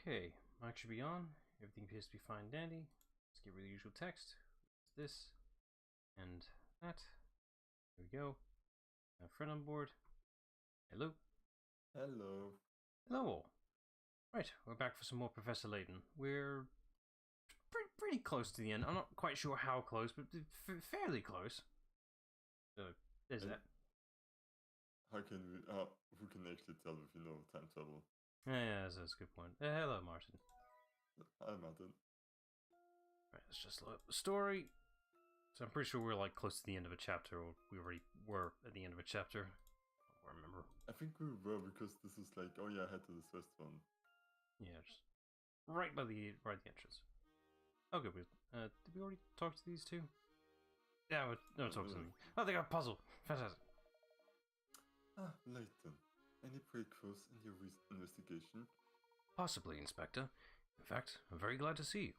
Okay, mic should be on. Everything appears to be fine, dandy. Let's get rid of the usual text. This and that. There we go. Have a friend on board. Hello. Hello. Hello all. Right, we're back for some more Professor Layton. We're pretty close to the end. I'm not quite sure how close, but fairly close. So there's that. How can we? Who can actually tell if you know time travel? Yeah, that's a good point. Hello, Martin. Hi, Martin. Right, let's just load up the story. So I'm pretty sure we're like close to the end of a chapter, or we already were at the end of a chapter. I don't remember. I think we were because this is like, oh yeah, head to this first one. Yeah, just right by the entrance. Oh, good. Did we already talk to these two? Yeah, we're talking to them. Oh, they got a puzzle. Fantastic. Ah, Layton. Any breakthroughs in your recent investigation? Possibly, Inspector. In fact, I'm very glad to see you.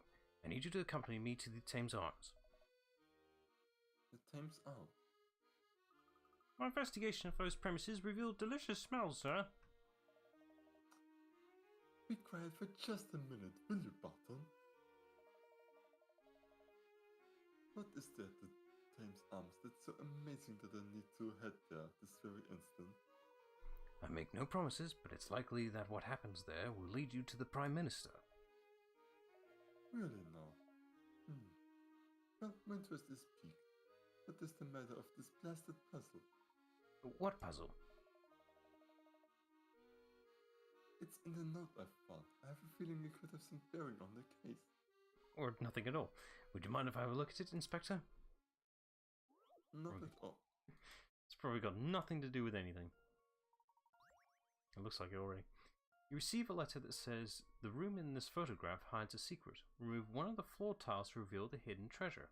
I need you to accompany me to the Thames Arms. The time's out. My investigation of those premises revealed delicious smells, sir. Be quiet for just a minute, will you, Barton? What is there at the Thames Arms that's so amazing that I need to head there this very instant? I make no promises, but it's likely that what happens there will lead you to the Prime Minister. Really now? Well, my interest is piqued. What is the matter of this blasted puzzle? What puzzle? It's in the note I found. I have a feeling it could have some bearing on the case. Or nothing at all. Would you mind if I have a look at it, Inspector? Not at all. It's probably got nothing to do with anything. It looks like it already. You receive a letter that says, the room in this photograph hides a secret. Remove one of the floor tiles to reveal the hidden treasure.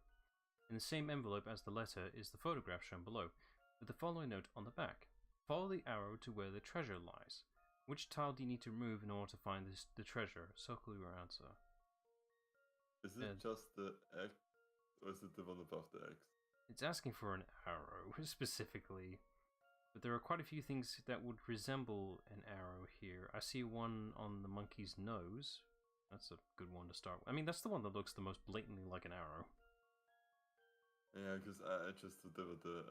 In the same envelope as the letter is the photograph shown below, with the following note on the back. Follow the arrow to where the treasure lies. Which tile do you need to remove in order to find the treasure? Circle your answer. Is it just the X, or is it the one above the X? It's asking for an arrow, specifically. But there are quite a few things that would resemble an arrow here. I see one on the monkey's nose. That's a good one to start with. I mean, that's the one that looks the most blatantly like an arrow. Yeah, because I just thought that the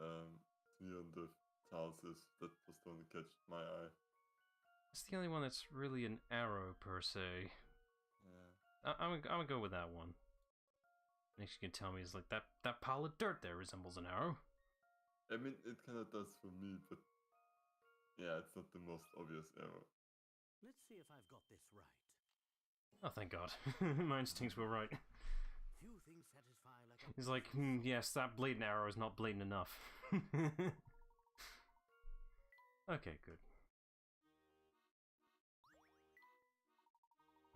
three on the tiles is that was the one that catch my eye. It's the only one that's really an arrow per se. Yeah. I'm gonna go with that one. Next you can tell me is like that pile of dirt there resembles an arrow. I mean, it kind of does for me, but yeah, it's not the most obvious arrow. Let's see if I've got this right. Oh, thank God. My instincts were right. Few things satisfy like a... He's like, yes, that blatant arrow is not blatant enough. Okay, good.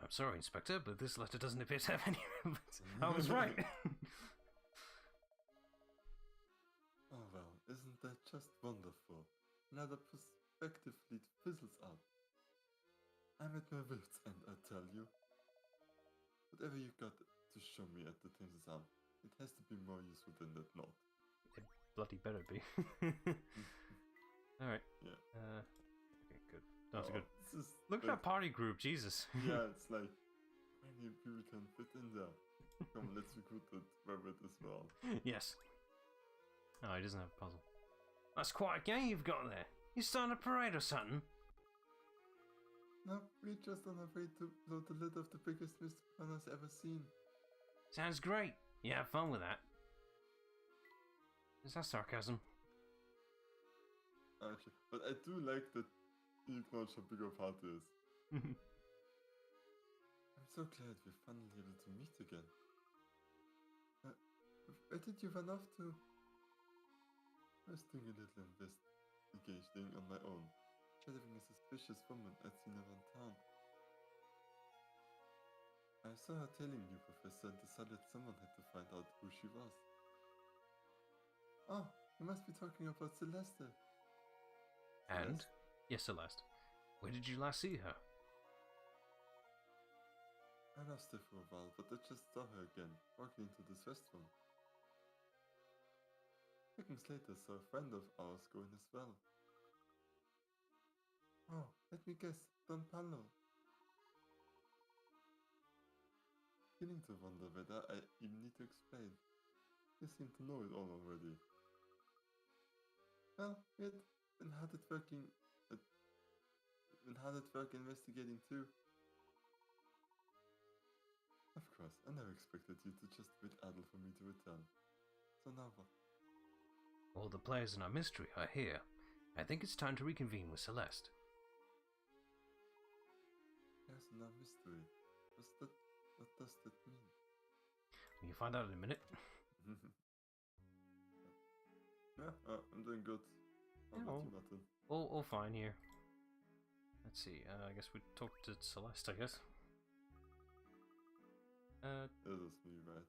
I'm sorry, Inspector, but this letter doesn't appear to have any relevance. I was right. Oh well, isn't that just wonderful? Another perspective lead fizzles out. I'm at my wits' end, I tell you. Whatever you got to show me at the Thames Arm, it has to be more useful than that note. It bloody better be. Alright. Yeah. Okay, good. That's good. Look at like, that party group, Jesus. Yeah, it's like, how many people can fit in there? Come on, let's recruit that rabbit as well. Yes. Oh, he doesn't have a puzzle. That's quite a gang you've got there. You starting a parade or something? No, we're just on our way to blow the lid off the biggest mystery has ever seen. Sounds great. You have fun with that. Is that sarcasm? Actually, but I do like that you acknowledge how big of heart is. I'm so glad we're finally able to meet again. Where did you run off to? I was doing a little investigating on my own, shadowing a suspicious woman I'd seen around town. I saw her tailing you, Professor, and decided someone had to find out who she was. Oh, you must be talking about Celeste. And? Yes, Celeste. Where did you last see her? I lost her for a while, but I just saw her again, walking into this restaurant. Seconds later, saw a friend of ours go in as well. Oh, let me guess, Don Pablo. beginning to wonder whether I even need to explain. You seem to know it all already. Well, yet, and how did working... and how did work investigating too? Of course, I never expected you to just wait idle for me to return. So now what? All the players in our mystery are here. I think it's time to reconvene with Celeste. There's no mystery. What does that mean? You'll find out in a minute. Yeah, I'm doing good. How about you, Martin? All fine here. Let's see, I guess we talked to Celeste, I guess. It was me, right?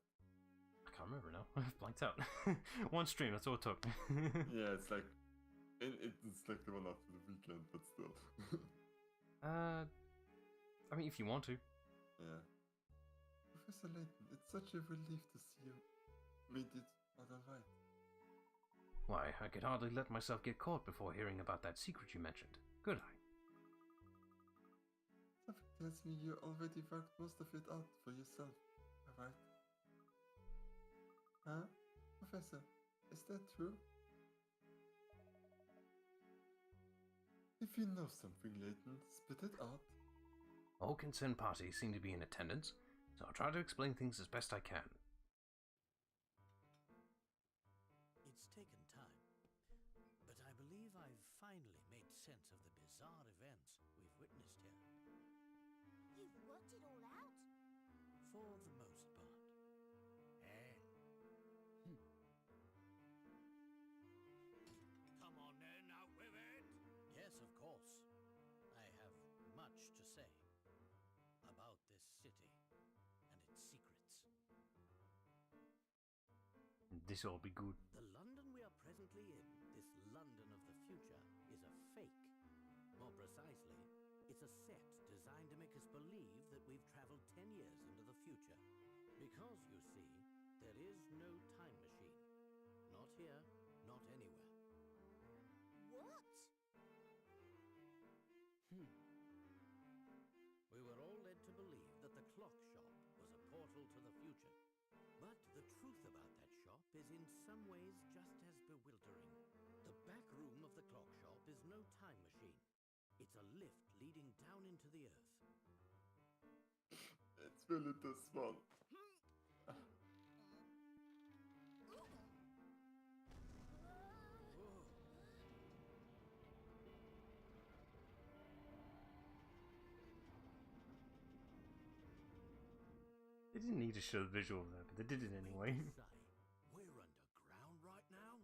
I can't remember now. I've blanked out. One stream, that's all it took. Yeah, it's like... It's like the one after the weekend, but still. I mean, if you want to. Yeah. Professor Layton, it's such a relief to see you made it all right. Why, I could hardly let myself get caught before hearing about that secret you mentioned. Could I? Something tells me you already worked most of it out for yourself, alright? Huh? Professor, is that true? If you know something, Layton, spit it out. All concerned parties seem to be in attendance, so I'll try to explain things as best I can. It's taken time, but I believe I've finally made sense of the bizarre events we've witnessed here. You've worked it all out? For the most part. Come on then, out with it! Yes, of course. I have much to say about this city and its secrets. This'll be good. The London we are presently in, this London of the future, is a fake. More precisely, it's a set designed to make us believe that we've traveled 10 years into the future. Because, you see, there is no time machine. Not here, not anywhere. What? We were all led to believe that the clock shop was a portal to the future. But the truth about that shop is in some ways just as bewildering. The back room of the clock shop is no time machine. It's a lift leading down into the earth. It's really this one. They didn't need to show the visual of that, but they did it anyway. We're underground right now?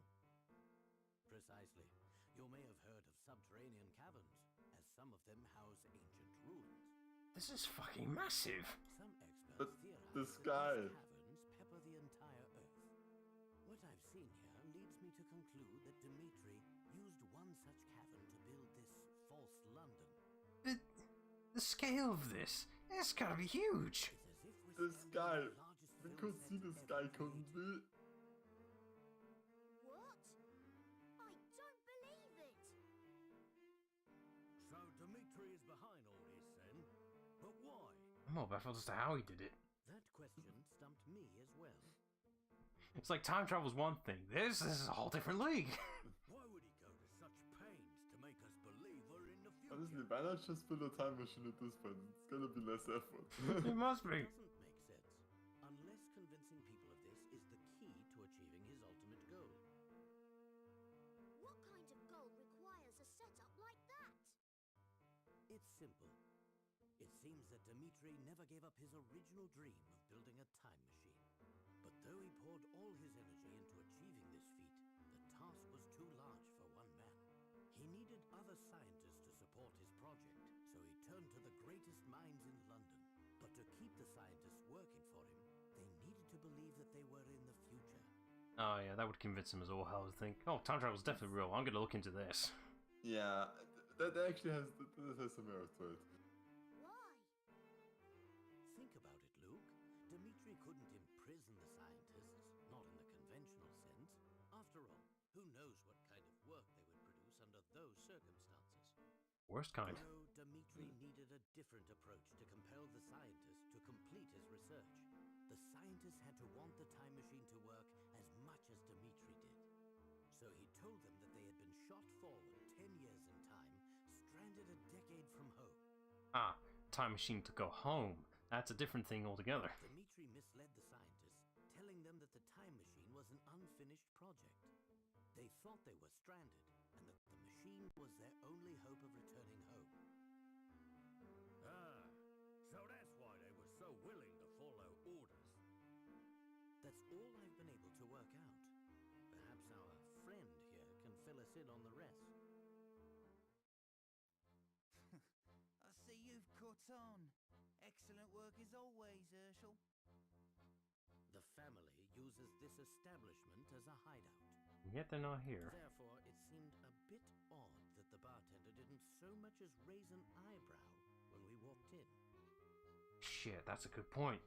Precisely. You may have heard of subterranean caverns, as some of them house ancient ruins. This is fucking massive. Some experts But theorize this that guy... these caverns pepper the entire Earth. What I've seen here leads me to conclude that Dimitri used one such cavern to build this false London. The scale of this, it's gotta be huge. It's as if we're This standing guy... in the largest We film could see set this ever guy made. couldn't be... What? I don't believe it! So Dimitri is behind all this then? But why? I'm more baffled as to how he did it. That question stumped me as well. It's like time travel's one thing. This is a whole different league. Why would he go to such pains to make us believe we're in the future? Honestly, why not just build a time machine at this point? It's gonna be less effort. It must be. Doesn't make sense, unless convincing people of this is the key to achieving his ultimate goal. What kind of goal requires a setup like that? It's simple. It seems that Dimitri never gave up his original dream of building a time machine. But though he poured all his energy into achieving this feat, the task was too large for one man. He needed other scientists to support his project, so he turned to the greatest minds in London. But to keep the scientists working for him, they needed to believe that they were in the future. Oh yeah, that would convince him as all hell to think, oh, time travel's definitely real. I'm gonna look into this. Yeah, that actually has some merit to it. Why? Think about it, Luke. Dimitri couldn't imprison the scientists, not in the conventional sense. After all, who knows what kind of work they would produce under those circumstances? Worst kind. No, Dimitri needed a different approach to compel the scientists to complete his research. the scientists had to want the time machine to work as much as Dimitri did. So he told them that they had been shot forward 10 years in time, stranded a decade from home. Ah, time machine to go home. That's a different thing altogether. Dimitri misled the scientists, telling them that the time machine was an unfinished project. They thought they were stranded, and that the machine was their only hope of returning home. Ah, so that's why they were so willing to follow orders. That's all I've been able to work out. Perhaps our friend here can fill us in on the rest. I see you've caught on. Excellent work as always, Herschel. The family uses this establishment as a hideout. Yet they're not here. Therefore, it seemed a bit odd that the bartender didn't so much as raise an eyebrow when we walked in. Shit, that's a good point.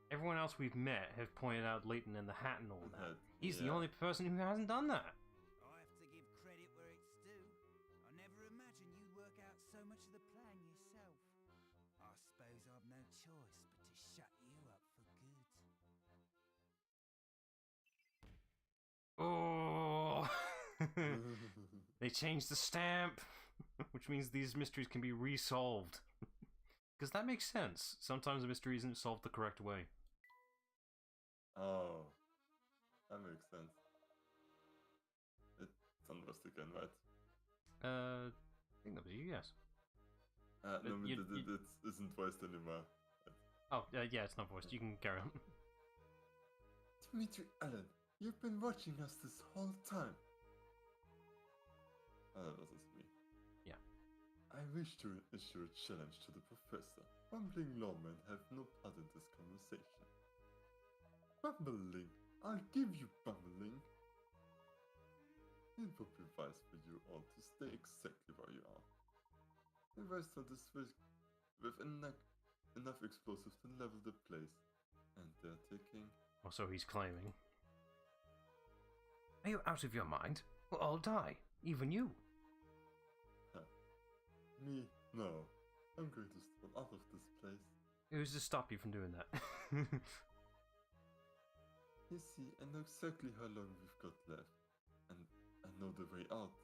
Everyone else we've met have pointed out Layton and the hat and all that. He's the only person who hasn't done that. I have to give credit where it's due. I never imagined you'd work out so much of the plan yourself. I suppose I've no choice but to shut you up for good. Oh, they changed the stamp, which means these mysteries can be resolved. Because that makes sense. Sometimes a mystery isn't solved the correct way. Oh, that makes sense. It's Sunburst again, right? I think that was you, yes. No, you- it isn't voiced anymore. Oh, yeah, it's not voiced. You can carry on. Dimitri Allen, you've been watching us this whole time. That was me. Yeah. I wish to issue a challenge to the professor. Bumbling lawmen have no part in this conversation. Bumbling! I'll give you bumbling! It would be wise for you all to stay exactly where you are. The restaurant is with enough explosives to level the place, and they're taking... Or so he's claiming. Are you out of your mind? We'll all die. Even you. Me? No. I'm going to stroll out of this place. Who's to stop you from doing that? You see, I know exactly how long we've got left, and I know the way out.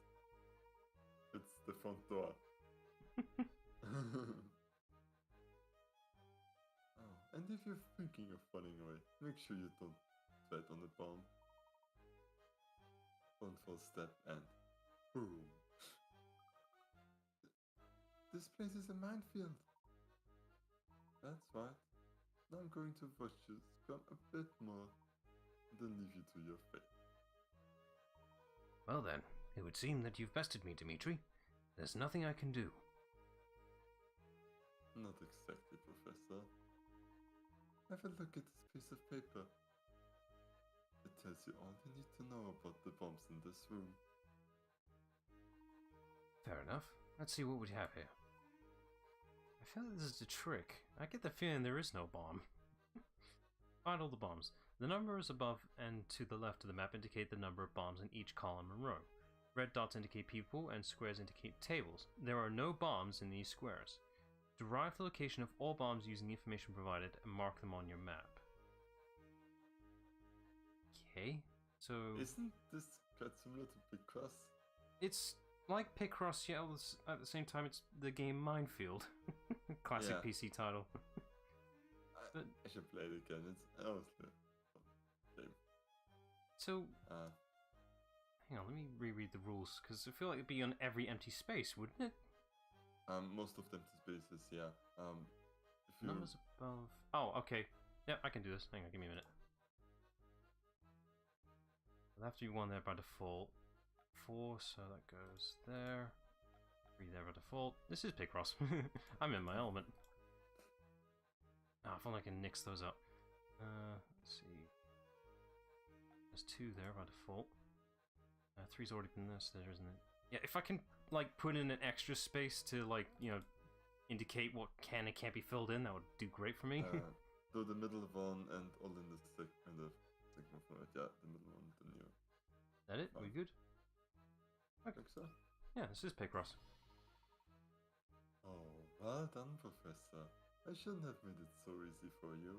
It's the front door. Oh, and if you're thinking of running away, make sure you don't tread on the bomb. One false step and boom. This place is a minefield. That's right. Now I'm going to watch you scrum a bit more, and then leave you to your fate. Well then, it would seem that you've bested me, Dimitri. There's nothing I can do. Not exactly, Professor. Have a look at this piece of paper. It tells you all you need to know about the bombs in this room. Fair enough. Let's see what we have here. I feel like this is a trick. I get the feeling there is no bomb. Find all the bombs. The numbers above and to the left of the map indicate the number of bombs in each column and row. Red dots indicate people and squares indicate tables. There are no bombs in these squares. Derive the location of all bombs using the information provided and mark them on your map. Okay, so... Isn't this quite similar to Picross? It's like Picross, yeah, at the same time it's the game Minefield. Classic Yeah. PC title. But- I should play it again. It's honestly a fun game. So, hang on, let me reread the rules, because I feel like it'd be on every empty space, wouldn't it? Most of them to spaces, yeah. If you Numbers above... Oh, okay. Yep, I can do this. Hang on, give me a minute. There'll have to be one there by default. 4, so that goes there. 3 there by default. This is Picross. I'm in my element. Ah, if only I can nix those up. Let's see. There's 2 there by default. 3's already been this there, isn't it? Yeah, if I can, like, put in an extra space to, like, you know, indicate what can and can't be filled in, that would do great for me. so the middle one and all in the second one, yeah, the middle one, the new. That it? We good? I think so. Yeah, this is Picross. Oh, well done, Professor. I shouldn't have made it so easy for you.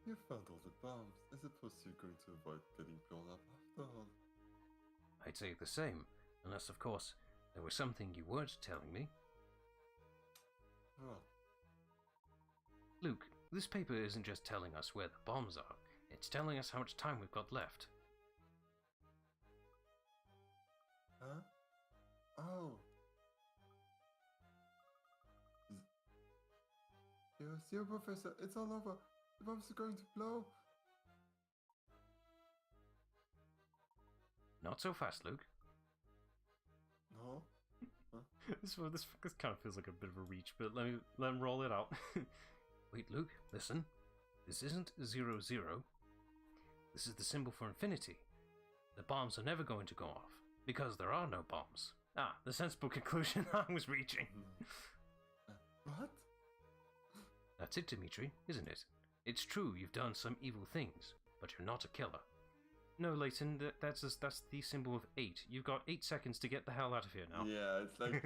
You found all the bombs. I suppose you're going to avoid getting blown up after all. I'd say the same, unless, of course, there was something you weren't telling me. What? Luke, this paper isn't just telling us where the bombs are, it's telling us how much time we've got left. Huh? Oh. Zero, Professor, it's all over. The bombs are going to blow. Not so fast, Luke. No? This kind of feels like a bit of a reach, but let him roll it out. Wait, Luke, listen. This isn't 0, 0. This is the symbol for infinity. The bombs are never going to go off, because there are no bombs. Ah, the sensible conclusion I was reaching. What? That's it, Dimitri, isn't it? It's true you've done some evil things, but you're not a killer. No, Layton, that's the symbol of 8. You've got 8 seconds to get the hell out of here now. Yeah, it's like,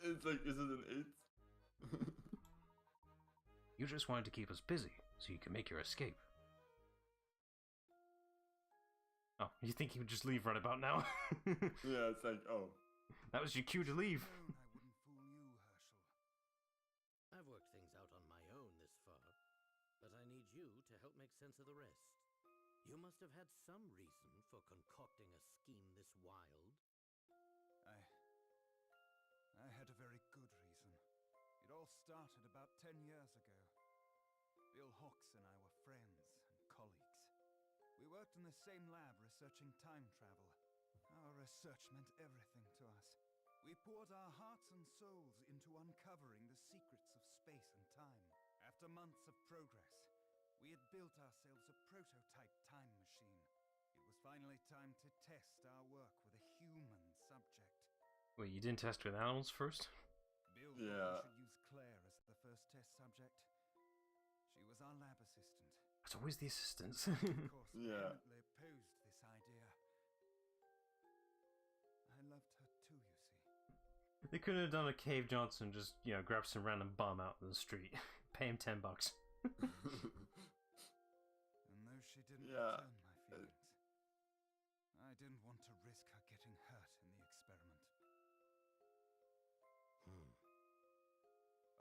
is it an 8? You just wanted to keep us busy, so you can make your escape. Oh, you think you would just leave right about now? Yeah, it's like, oh. That was your cue to leave. I wouldn't fool you, Herschel. I've worked things out on my own this far, but I need you to help make sense of the rest. You must have had some reason for concocting a scheme this wild. I had a very good reason. It all started about 10 years ago. Bill Hawks and I were friends and colleagues. We worked in the same lab researching time travel. Our research meant everything to us. We poured our hearts and souls into uncovering the secrets of space and time. After months of progress, we had built ourselves a prototype time machine. It was finally time to test our work with a human subject. Wait, you didn't test with animals first? Bill Yeah. thought we should use Claire as the first test subject. She was our lab assistant. It's always the assistants. Of course, Yeah. vehemently opposed this idea. I loved her too, you see. They couldn't have done a Cave Johnson, just, grab some random bum out in the street. Pay him $10. And though she didn't Yeah. return my feelings, I didn't want to risk her getting hurt in the experiment.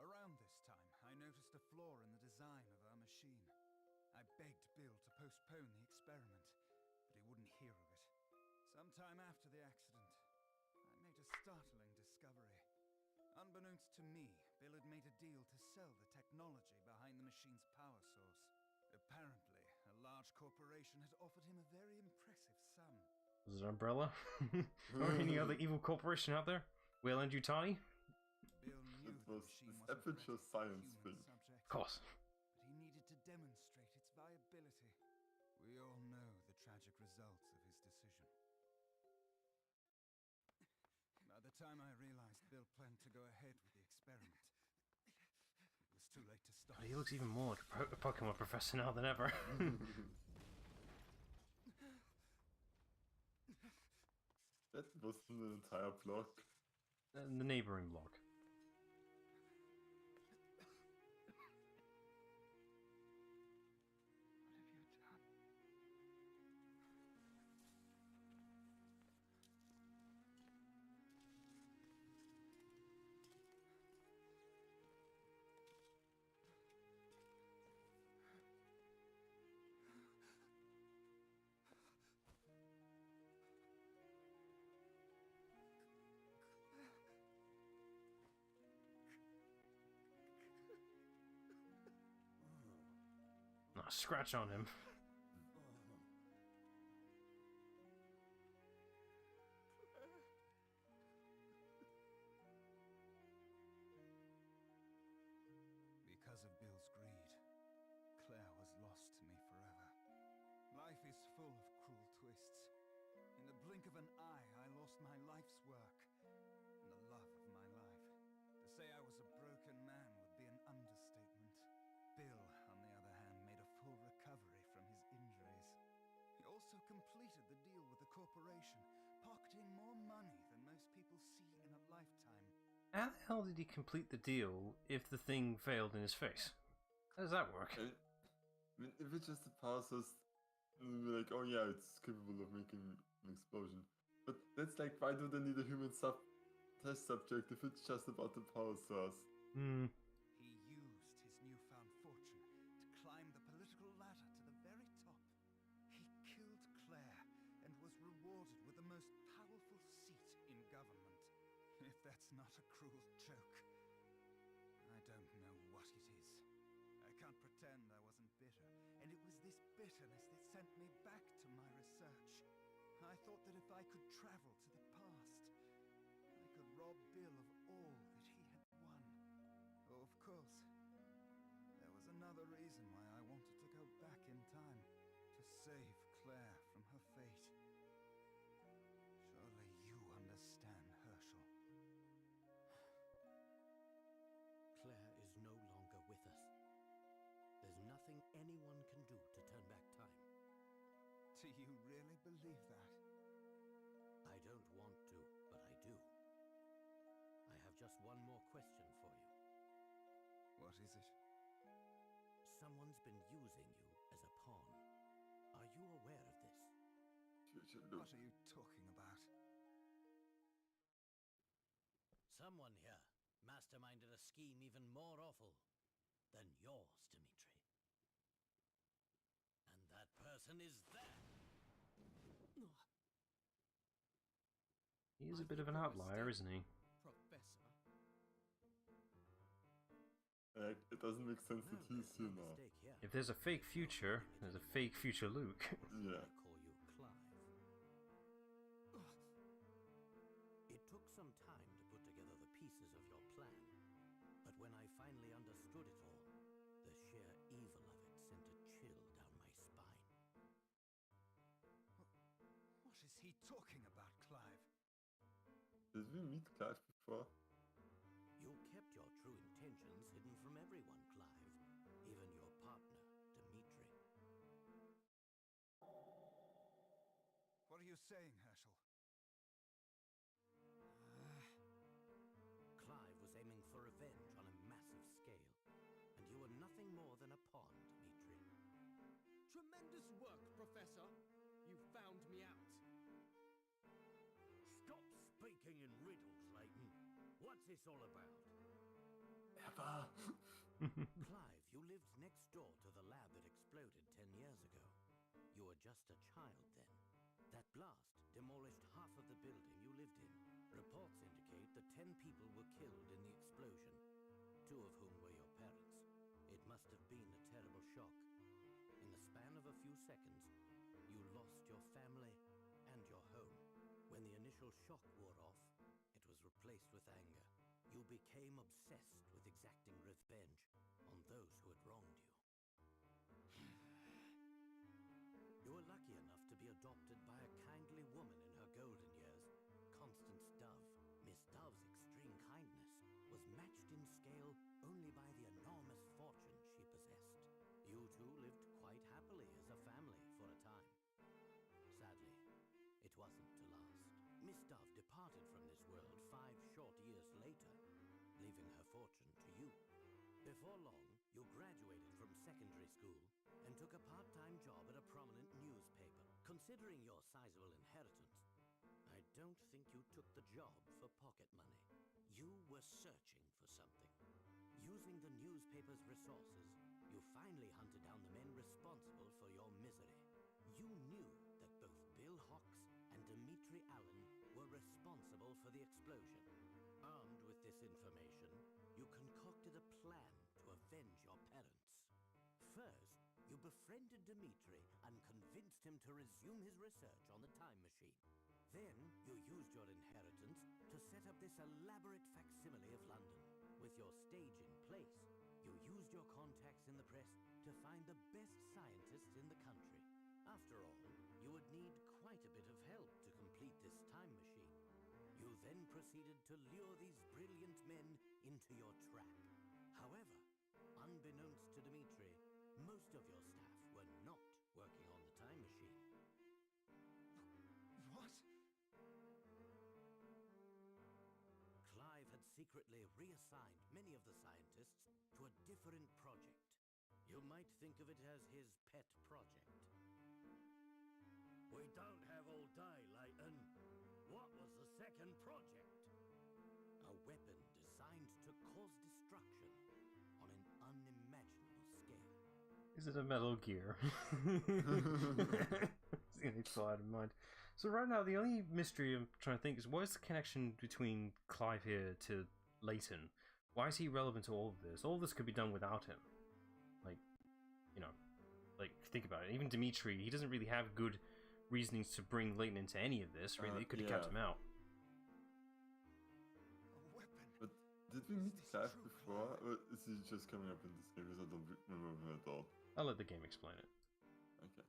Around this time, I noticed a flaw in the design of our machine. I begged Bill to postpone the experiment, but he wouldn't hear of it. Sometime after the accident, I made a startling discovery. Unbeknownst to me, Bill had made a deal to sell the technology behind the machine's power source. Apparently, a large corporation had offered him a very impressive sum. Was it Umbrella? Or any other evil corporation out there? Wayland Utani? Bill knew It the was machine this was a Aperture threat to Science human thing. subject, Of course. but he needed to demonstrate its viability. We all know the tragic results of his decision. By the time I realized Bill planned to go ahead with the experiment, it was too late to stop. God, he looks even more like a Pokemon professor now than ever. That was an entire block. And the neighboring block. What have you done? Oh, scratch on him. Because of Bill's greed, Claire was lost to me forever. Life is full of cruel twists. In the blink of an eye, I lost my life's work and the love of my life. To say I was a broken man would be an understatement. Bill, on the other hand, made a full recovery from his injuries. He also completed the deal with the corporation, pocketing more money than most people see in a lifetime. How the hell did he complete the deal if the thing failed in his face? How does that work? mean, if it's just a power source, we'll be like, oh yeah, it's capable of making an explosion. But that's like, why do they need a human test subject if it's just about the power source? Hmm. He used his newfound fortune to climb the political ladder to the very top. He killed Claire and was rewarded with the most powerful seat in government. If that's not a cruel joke, I don't know what it is. I can't pretend I wasn't bitter, and it was this bitterness that sent me back to my research. I thought that if I could travel to the past, I could rob Bill of all that he had won. Oh, of course, there was another reason why I wanted to go back in time, to save Claire from her fate. Surely you understand, Herschel. Claire is no longer with us. There's nothing anyone can do to turn back time. Do you really believe that? I don't want to, but I do. I have just one more question for you. What is it? Someone's been using you as a pawn. Are you aware of this? Future What Luke. are you talking about? Someone here masterminded a scheme even more awful than yours, Dimitri. And that person is there! He is I a bit think of an you're outlier, isn't he? Professor. It doesn't make sense Well, that he's there's here no now. mistake here. If there's a fake future, there's a fake future Luke. Yeah. I call you Clive. It took some time to put together the pieces of your plan, but when I finally understood it all, the sheer evil of it sent a chill down my spine. What is he talking about, Clive? Did we meet Clive before? You kept your true intentions hidden from everyone, Clive, even your partner, Dimitri. What are you saying, Herschel? Clive was aiming for revenge on a massive scale, and you were nothing more than a pawn, Dimitri. Tremendous work, Professor. You found me out. Stop speaking in riddles, Layton. What's this all about? Ever. Clive, you lived next door to the lab that exploded 10 years ago. You were just a child then. That blast demolished half of the building you lived in. Reports indicate that 10 people were killed in the explosion, 2 of whom were your parents. It must have been a terrible shock. In the span of a few seconds, you lost your family and your home. When the initial shock wore off, it was replaced with anger. You became obsessed with exacting revenge on those who had wronged you. You were lucky enough to be adopted by a kindly woman in her golden years, Constance Dove. Miss Dove's extreme kindness was matched in scale only by the enormous fortune she possessed. You two lived quite happily as a family for a time. Sadly, it wasn't to last. Miss Dove departed from this world 5 short years later, leaving her fortune to you. Before long, you graduated from secondary school and took a part-time job at a prominent newspaper. Considering your sizable inheritance, I don't think you took the job for pocket money. You were searching for something. Using the newspaper's resources, you finally hunted down the men responsible for your misery. You knew that both Bill Hawks and Dimitri Allen were responsible for the explosion. Armed with this information, you concocted a plan to avenge your parents. First, you befriended Dimitri and convinced him to resume his research on the time machine. Then, you used your inheritance to set up this elaborate facsimile of London. With your stage in place, you used your contacts in the press to find the best scientists in the country. After all, you would need quite a bit of help to complete this time machine. You then proceeded to lure these brilliant men into your trap. However, unbeknownst to Dimitri, most of your staff were not working on the time machine. What? Clive had secretly reassigned many of the scientists to a different project. You might think of it as his pet project. We don't have all day, Layton. What was the second project? A weapon designed to cause destruction on an unimaginable scale. Is it a Metal Gear? It's all out of mind. So right now, the only mystery I'm trying to think is, what is the connection between Clive here to Layton? Why is he relevant to all of this? All of this could be done without him. Like, you know, like, think about it. Even Dimitri, he doesn't really have good reasonings to bring Layton into any of this. Really, they could have kept him out. A weapon. But did we meet Clive before, or is he just coming up in this game? Because I don't remember him at all. I'll let the game explain it. Okay.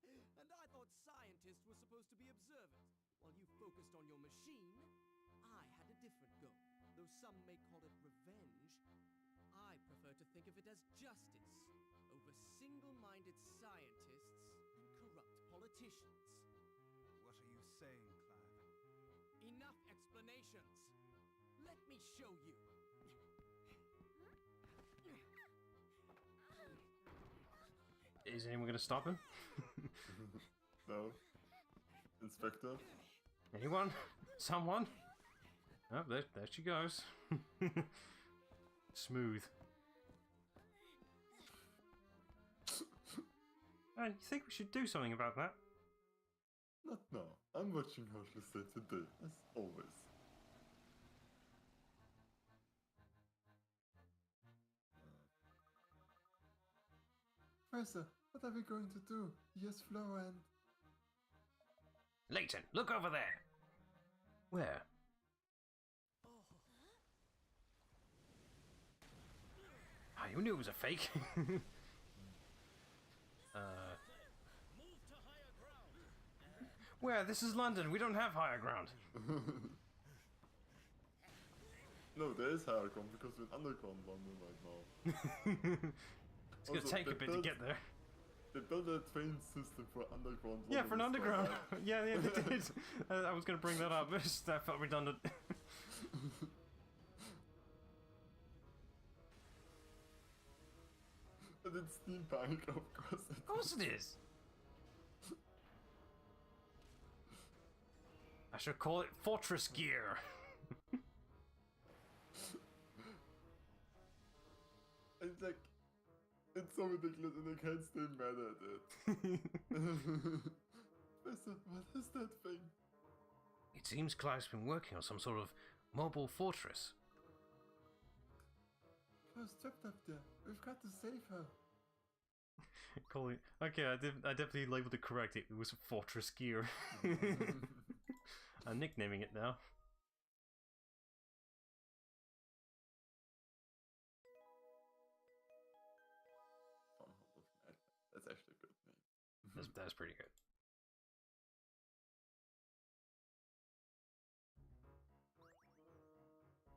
And I thought scientists were supposed to be observant. While you focused on your machine, I had a different goal. Though some may call it revenge, I prefer to think of it as justice over single-minded scientists and corrupt politicians. What are you saying, Clive? Enough explanations. Let me show you. Is anyone going to stop him? No. Inspector? Anyone? Someone? Oh, there she goes. Smooth. You think we should do something about that? Not now. I'm watching how she stay today, as always. Professor, what are we going to do? Yes, Flora and... Layton, look over there! Where? Ah, you knew it was a fake. Move to higher ground. Where? This is London. We don't have higher ground. No, there is higher ground because we're in underground London right now. It's gonna Also, take a they bit to built- get there. They built a train system for underground London. Yeah, for an as well, underground. right? Yeah, they did. I was gonna bring that up, but I felt redundant. And it's steampunk, of course. Of course it is. I should call it Fortress Gear. It's like, it's so ridiculous and I can't stay mad at it. Professor, what is that thing? It seems Clive's been working on some sort of mobile fortress. Flo's trapped up there. We've got to save her. Call it. Okay, I definitely labeled it correct. It was Fortress Gear. I'm nicknaming it now. That's actually a good name. That's pretty good.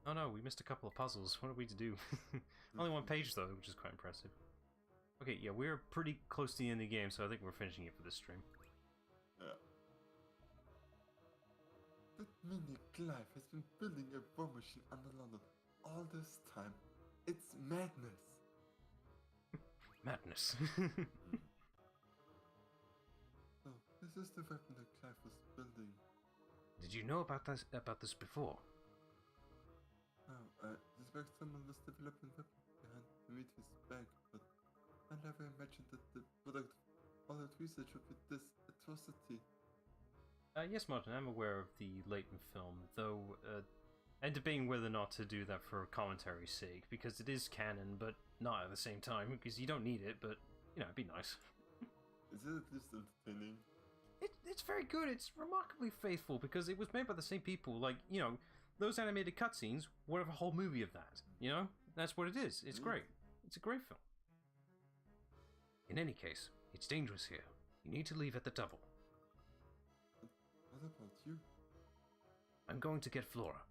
Oh no, we missed a couple of puzzles. What are we to do? Only one page though, which is quite impressive. Okay, yeah, we're pretty close to the end of the game, so I think we're finishing it for this stream. Yeah. That mini Clive has been building a war machine under London all this time. It's madness. Madness. So, this is the weapon that Clive was building. Did you know about this before? Oh, this back someone was developing weapon behind Dimitri's back, but I never imagined that the product of all that research would be this atrocity. Yes, Martin, I'm aware of the Layton film, though I'm debating whether or not to do that for commentary's sake, because it is canon, but not at the same time, because you don't need it, but, you know, it'd be nice. Is it at least entertaining? It's very good, it's remarkably faithful, because it was made by the same people, like, you know, those animated cutscenes, what if a whole movie of that, you know? That's what it is, it's great. It's a great film. In any case, it's dangerous here. You need to leave at the double. What about you? I'm going to get Flora.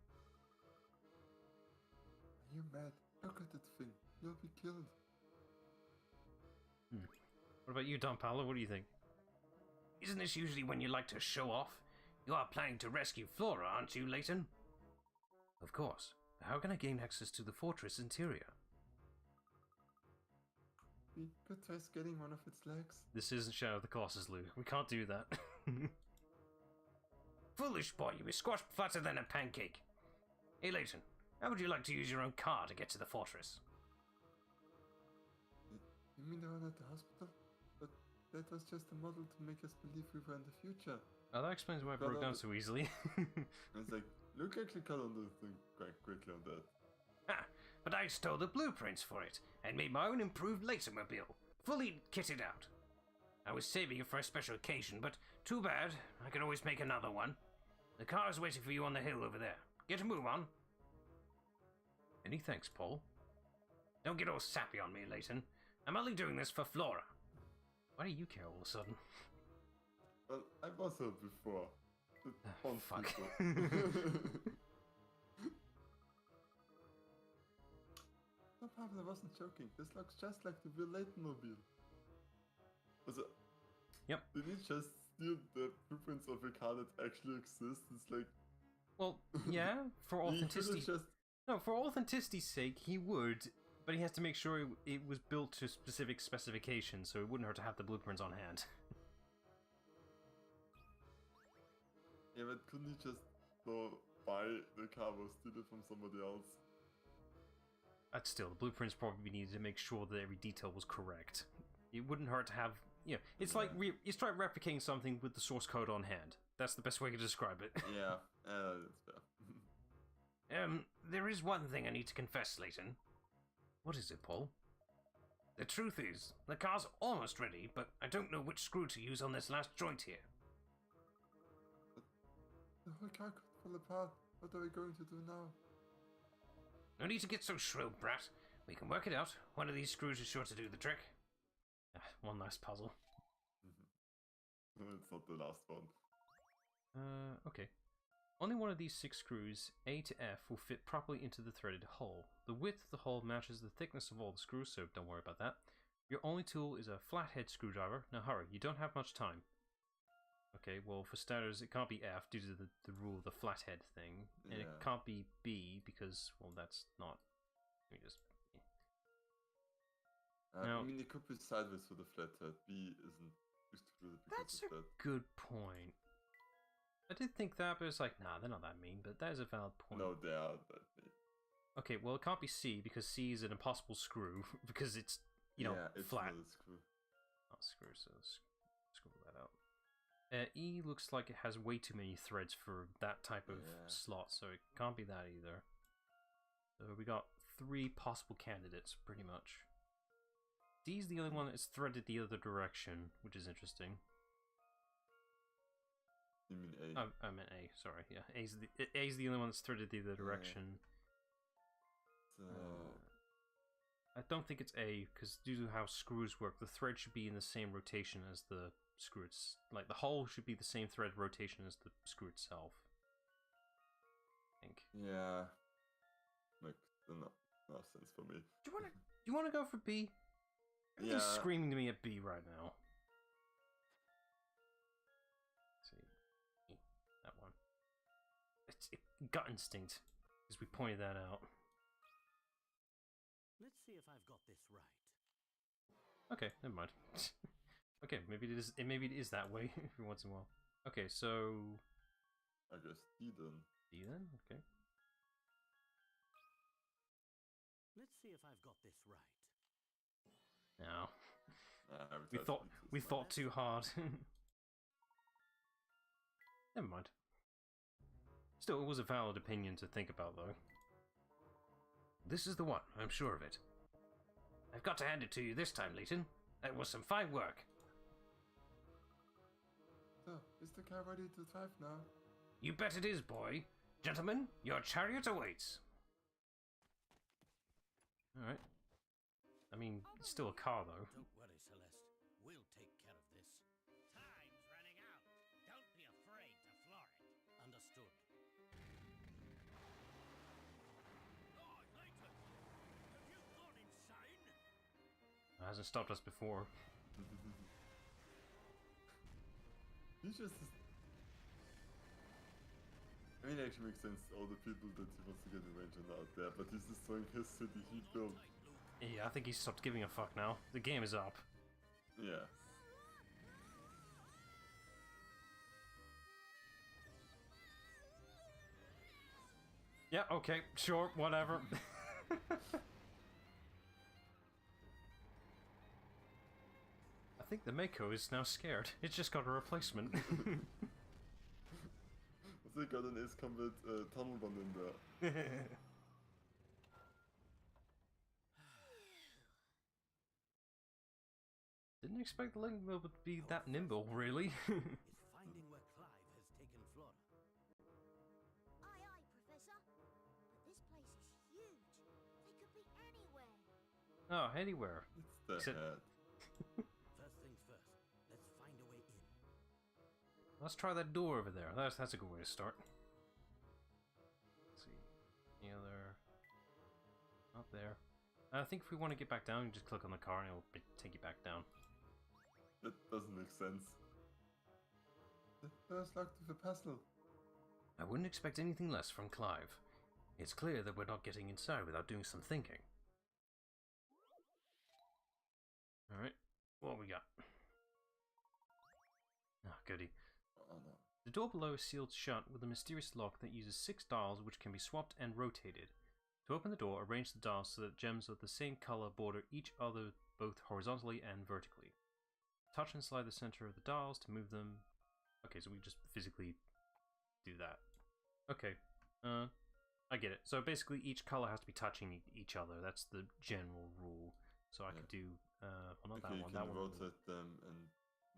Are you mad? Look at that thing. You'll be killed. What about you, Don Paolo? What do you think? Isn't this usually when you like to show off? You are planning to rescue Flora, aren't you, Layton? Of course. How can I gain access to the fortress interior? We could try getting one of its legs. This isn't Shadow of the Colossus, Lou. We can't do that. Foolish boy, you be squashed flatter than a pancake. Hey, Layton, how would you like to use your own car to get to the fortress? You mean the one at the hospital? But that was just a model to make us believe we were in the future. Oh, that explains why it broke down so easily. It's like, look actually cut on the thing quite quickly on that. Ha! But I stole the blueprints for it, and made my own improved Layton-mobile, fully kitted out. I was saving it for a special occasion, but too bad. I can always make another one. The car is waiting for you on the hill over there. Get a move on. Many thanks, Paul. Don't get all sappy on me, Layton. I'm only doing this for Flora. Why do you care all of a sudden? Well, I was her before. Fuck. No problem, I wasn't joking. This looks just like the real Layton mobile. Also, yep. Did he just steal the blueprints of a car that actually exists? It's like... Well, yeah, for authenticity... Just... No, for authenticity's sake, he would, but he has to make sure it was built to specific specifications, so it wouldn't hurt to have the blueprints on hand. Yeah, but couldn't he just go buy the car or steal it from somebody else? But still, the blueprints probably needed to make sure that every detail was correct. It wouldn't hurt to have, you know, it's like replicating something with the source code on hand. That's the best way to describe it. Yeah, that's fair. There is one thing I need to confess, Layton. What is it, Paul? The truth is, the car's almost ready, but I don't know which screw to use on this last joint here. The whole car could fall apart. What are we going to do now? No need to get so shrill, brat. We can work it out. One of these screws is sure to do the trick. One last puzzle. It's not the last one. Okay. Only one of these 6 screws, A to F, will fit properly into the threaded hull. The width of the hull matches the thickness of all the screws, so don't worry about that. Your only tool is a flathead screwdriver. Now hurry, you don't have much time. Okay, well, for starters, it can't be F due to the rule of the flathead thing. And it can't be B because, well, that's not... Let me just... I mean, it could be sideways with a flathead. B isn't used to do it because That's of a that. good point. I did think that, but it's like, nah, they're not that mean, but that is a valid point. No, they are that mean. Okay, well, it can't be C, because C is an impossible screw, because it's, you know, it's flat. not a screw. Not screw, so screw that out. E looks like it has way too many threads for that type of slot, so it can't be that either. So we got 3 possible candidates, pretty much. D is the only one that's threaded the other direction, which is interesting. You mean A? I meant A, sorry, yeah. A's the only one that's threaded the other direction. So... I don't think it's A, because due to how screws work, the thread should be in the same rotation as the screw. Like, the hull should be the same thread rotation as the screw itself. I think. Yeah. Makes enough sense for me. Do you wanna go for B? Everything's screaming to me at B right now. Let's see. E, that one. It's gut instinct, because we pointed that out. Let's see if I've got this right. Okay, never mind. Okay, maybe it is that way every once in a while. Okay, so I guess D then. D then? Okay. Let's see if I've got this right. No. We thought too hard. Never mind. Still, it was a valid opinion to think about, though. This is the one, I'm sure of it. I've got to hand it to you this time, Layton. That was some fine work. So, is the car ready to drive now? You bet it is, boy. Gentlemen, your chariot awaits. Alright. I mean, it's still a car, though. Don't worry, Celeste. We'll take care of this. Time's running out. Don't be afraid to floor it. Understood. Oh, Layton! Have you gone insane? It hasn't stopped us before. He just... I mean, it actually makes sense. All the people that he wants to get revenge on are out there, but he's destroying his city he built. Yeah, I think he's stopped giving a fuck now. The game is up. Yeah. Yeah, okay, sure, whatever. I think the Mako is now scared. It's just got a replacement. They got an Ace Combat tunnel bomb in there. Didn't expect the Layton would be that nimble, really. Is finding where Clive has taken Flora. Aye, aye, Professor. But this place is huge. They could be anywhere. Oh, anywhere. It's the Except- head. First things first, let's find a way in. Let's try that door over there. That's a good way to start. Let's see. Any other... Not there. I think if we want to get back down, you just click on the car and it'll take you back down. That doesn't make sense. The door's locked with a puzzle. I wouldn't expect anything less from Clive. It's clear that we're not getting inside without doing some thinking. Alright, what we got? Ah, goody. Oh no. The door below is sealed shut with a mysterious lock that uses 6 dials which can be swapped and rotated. To open the door, arrange the dials so that gems of the same color border each other both horizontally and vertically. Touch and slide the center of the dials to move them. Okay, so we just physically do that. Okay, I get it. So basically each color has to be touching each other. That's the general rule. So I could do, well not Okay, that you one, can that one. rotate them and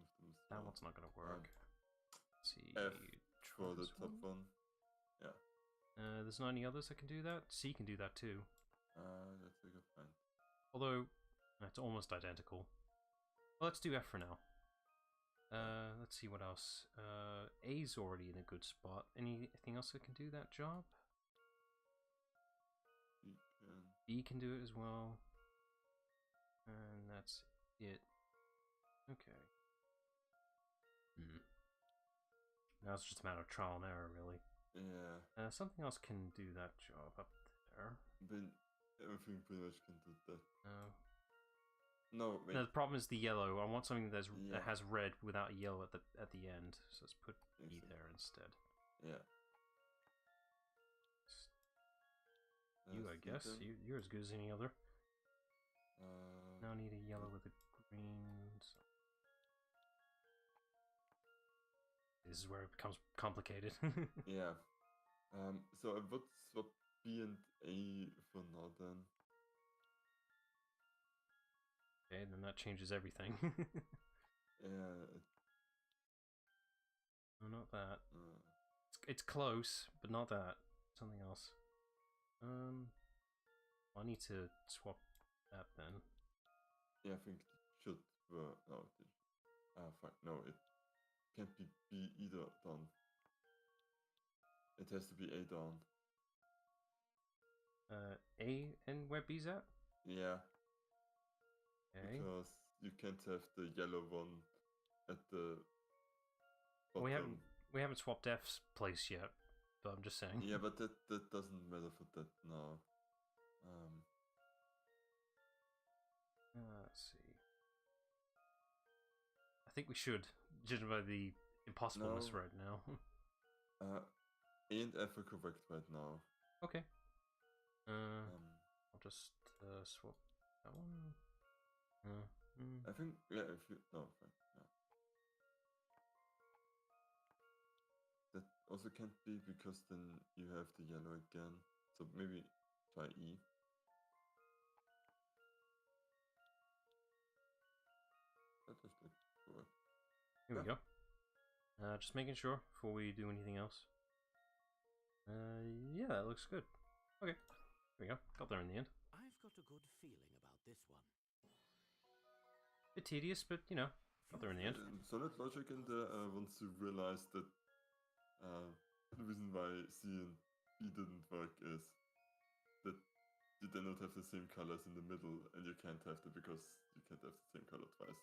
move them as That well. one's not gonna work. Let's see. F try for the this top one. Yeah. There's not any others that can do that. C can do that too. That's a good point. Although, it's almost identical. Well, let's do F for now. Let's see what else. A's already in a good spot. Anything else that can do that job? You can... B can do it as well. And that's it. Okay. Now it's just a matter of trial and error, really. Yeah. Something else can do that job up there. Then everything pretty much can do that. No. No, wait. No, the problem is the yellow. I want something that Yeah. has red without a yellow at the end. So let's put E Exactly. there instead. Yeah. You, I guess. Layton. You're as good as any other. Now I need a yellow with a green. So. This is where it becomes complicated. Yeah. So I would swap B and A for now then. Okay, then that changes everything. Yeah. No, not that. It's close, but not that. Something else. I need to swap that then. Yeah, I think it should work. No, fine. No, it can't be B either down. It has to be A down. A and where B's at? Yeah, Okay. because you can't have the yellow one at the bottom. We haven't swapped F's place yet, but I'm just saying. Yeah, but that doesn't matter for that now. Let's see. I think we should, judging by the impossibleness No. right now. A and F are correct right now. Okay. I'll just swap that one. I think if you no, fine, yeah. That also can't be because then you have the yellow again. So maybe try E. That does look correct. Here we go. Just making sure before we do anything else. Yeah, that looks good. Okay, here we go. Got there in the end. I've got a good feeling about this one. Bit tedious, but you know, got there in the end. Solid logic in there once you realize that the reason why C and B didn't work is that you do not have the same colors in the middle, and you can't have that because you can't have the same color twice.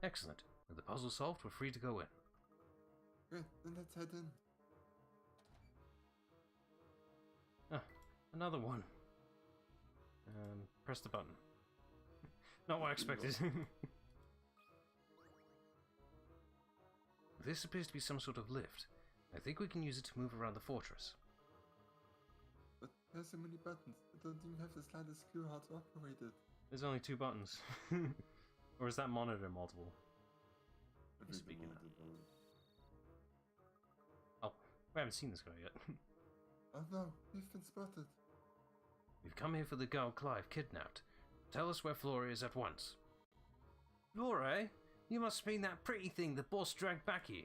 Excellent. With the puzzle solved, we're free to go in. Great, then let's head in. Ah, another one. Press the button. Not what I expected. This appears to be some sort of lift. I think we can use it to move around the fortress. But there's so many buttons, I don't even have the slightest clue how to operate it. There's only 2 buttons. Or is that monitor multiple? I think Speaking the of- monitor knows. Oh, we haven't seen this guy yet. Oh no, we've been spotted. We've come here for the girl Clive kidnapped. Tell us where Flora is at once. Flora, eh? You must mean that pretty thing the boss dragged back here.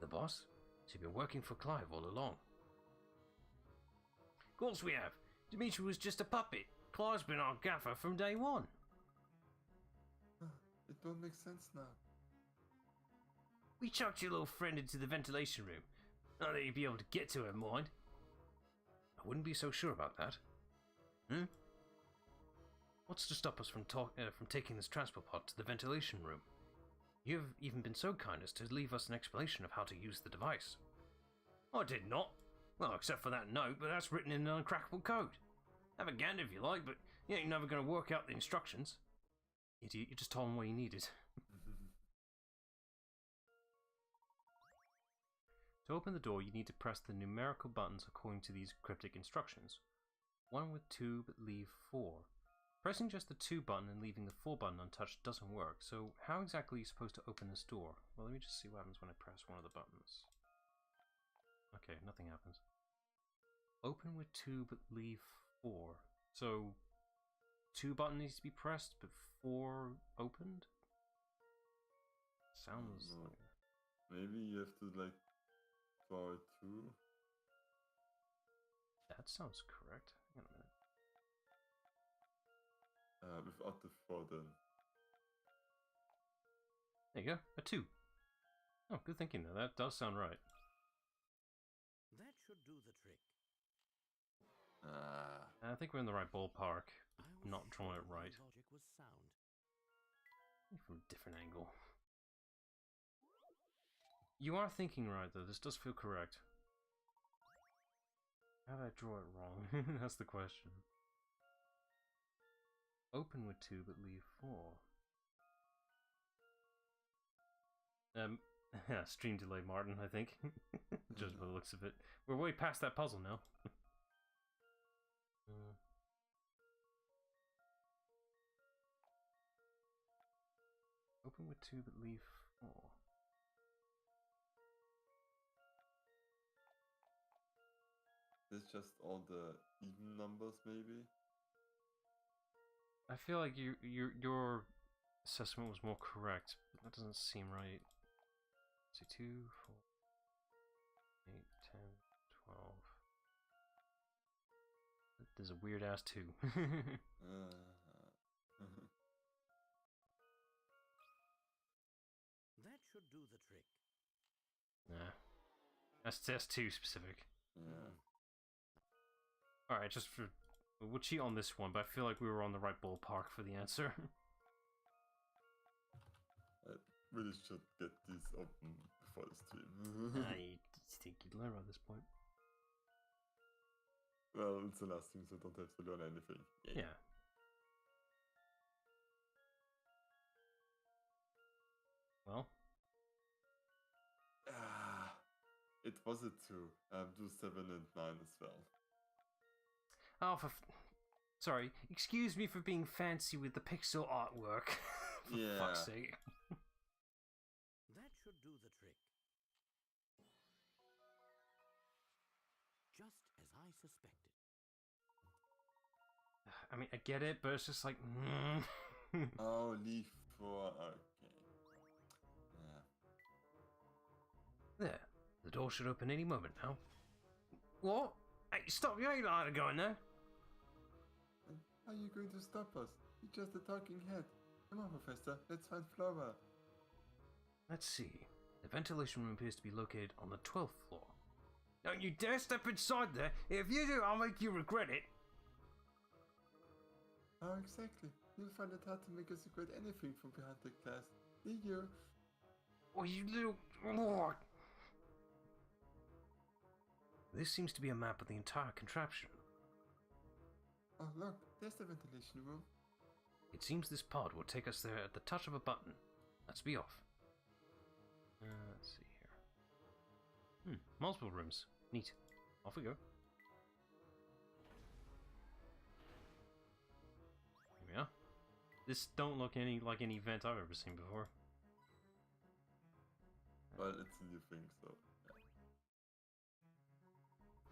The boss? She's been working for Clive all along. Of course we have. Dimitri was just a puppet. Clive's been our gaffer from day one. It don't make sense now. We chucked your little friend into the ventilation room. Not that you'd be able to get to her, mind. I wouldn't be so sure about that. What's to stop us from taking this transport pod to the ventilation room? You've even been so kind as to leave us an explanation of how to use the device. I did not. Well, except for that note, but that's written in an uncrackable code. Have a gander if you like, but you ain't never going to work out the instructions. Idiot, you just told him what he needed. To open the door, you need to press the numerical buttons according to these cryptic instructions. 1 with 2, but leave 4. Pressing just the 2 button and leaving the 4 button untouched doesn't work, so how exactly are you supposed to open this door? Well, let me just see what happens when I press one of the buttons. Okay, nothing happens. Open with 2, but leave 4. So, 2 button needs to be pressed, but 4 opened? Sounds No. like... Maybe you have to like draw it too. That sounds correct. Hang on a minute. Without the 4 then. There you go, a 2. Oh, good thinking though, that does sound right. That should do the trick. I think we're in the right ballpark, but I was not drawing it sure my right. Logic was sound. From a different angle. You are thinking right though, this does feel correct. How did I draw it wrong? That's the question. Open with 2 but leave 4. Stream delay, Martin, I think. Just by the looks of it. We're way past that puzzle now. Open with 2 but leave 4. It's just all the even numbers maybe? I feel like your assessment was more correct, but that doesn't seem right. So 2, 4, 8, 10, 12. There's a weird ass 2. That should do the trick. Nah. That's too specific. Yeah. Alright, just for... We'll cheat on this one, but I feel like we were on the right ballpark for the answer. I really should get these open before the stream. I think you'd learn by this point. Well, it's the last thing, so I don't have to learn anything. Yay. Yeah. Well, It was a 2. Do 7 and 9 as well. oh, sorry, excuse me for being fancy with the pixel artwork. For Yeah. fuck's sake. That should do the trick. Just as I suspected. I mean, I get it, but it's just like... Oh, leave 4. Okay. Yeah. There. The door should open any moment now. What? Hey, stop, you ain't allowed to go in there. And how are you going to stop us? You're just a talking head. Come on, Professor. Let's find Flora. Let's see. The ventilation room appears to be located on the 12th floor. Don't you dare step inside there. If you do, I'll make you regret it. How exactly? You'll find it hard to make us regret anything from behind the glass. Do you? Oh, you little... Oh. This seems to be a map of the entire contraption. Oh look, there's the ventilation room. It seems this pod will take us there at the touch of a button. Let's be off. Let's see here. Multiple rooms. Neat. Off we go. Here we are. This don't look like any vent I've ever seen before. Well, it's a new thing, so yeah.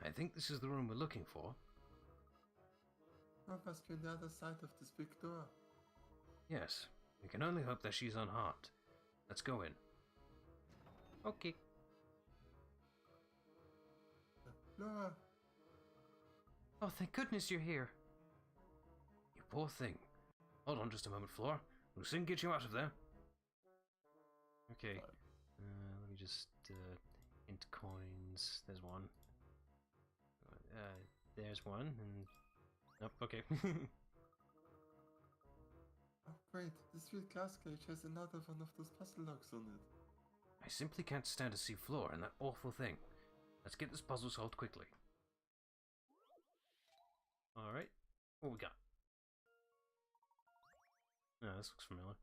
I think this is the room we're looking for. Oh, must be on the other side of this big door. Yes. We can only hope that she's unharmed. Let's go in. Okay. Flora! Oh, thank goodness you're here. You poor thing. Hold on just a moment, Flora. We'll soon get you out of there. Okay. Let me just int coins. There's one. There's one, and nope. Okay. Oh great, this weird glass cage has another one of those puzzle locks on it. I simply can't stand to see Flora and that awful thing. Let's get this puzzle solved quickly. Alright, what we got? This looks familiar.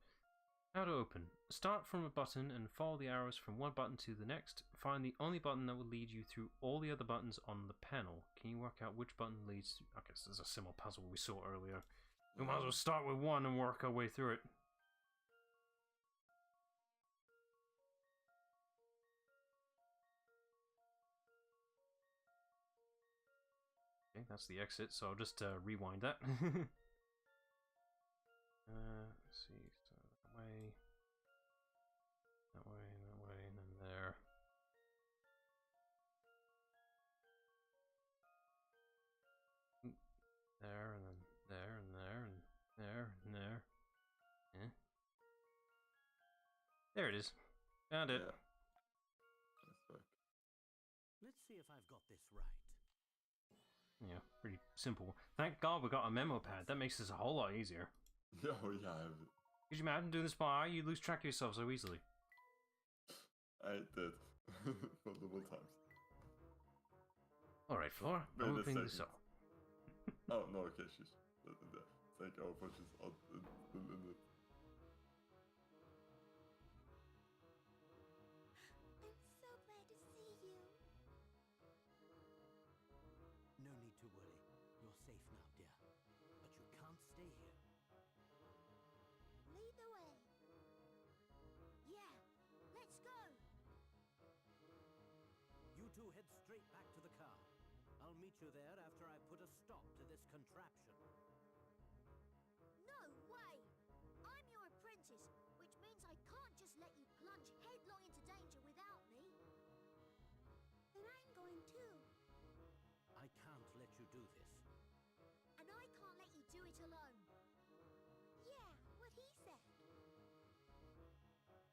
How to open. Start from a button and follow the arrows from one button to the next. Find the only button that will lead you through all the other buttons on the panel. Can you work out which button leads to... Okay, so there's a similar puzzle we saw earlier. We might as well start with one and work our way through it. Okay, that's the exit, so I'll just rewind that. Let's see, so that way, and then there. There, and then there, and there, and there, and there. Yeah. There it is. Found it. Yeah. That's right. Let's see if I've got this right. Yeah, pretty simple. Thank God we got a memo pad. That makes this a whole lot easier. Oh yeah, Could you imagine doing this by eye? You lose track of yourself so easily. I did. Multiple times. Alright, Flora, Wait a opening this second. up. Oh no, okay, she's it's like our punch is out in it. I'm so glad to see you. No need to worry. You're safe now, dear. But you can't stay here. Lead the way. Yeah, let's go. You two head straight back to the car. I'll meet you there after I put a stop to this contraption. No way! I'm your apprentice, which means I can't just let you plunge headlong into danger without me. Then I'm going too. I can't let you do this. And I can't let you do it alone. Yeah, what he said.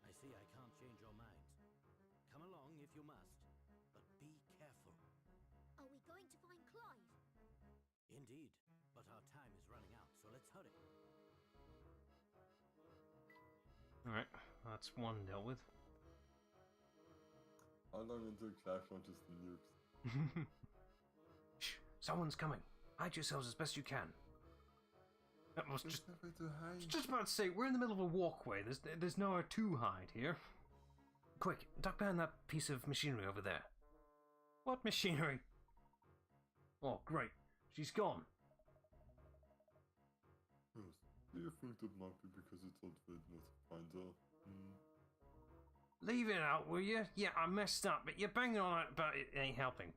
I see I can't change your minds. Come along if you must, but be careful. Are we going to find Clive? Indeed, but our time is running out, so let's hurry. Alright, that's one dealt with. How long until Clive launches the nukes? Shh, someone's coming. Hide yourselves as best you can. That was There's nowhere to hide. just about to say, we're in the middle of a walkway. There's nowhere to hide here. Quick, duck behind that piece of machinery over there. What machinery? Oh, great. She's gone. Yes. Do you think that might be because you told Wade not to find her? Leave it out, will you? Yeah, I messed up, but you're banging on it, but it ain't helping.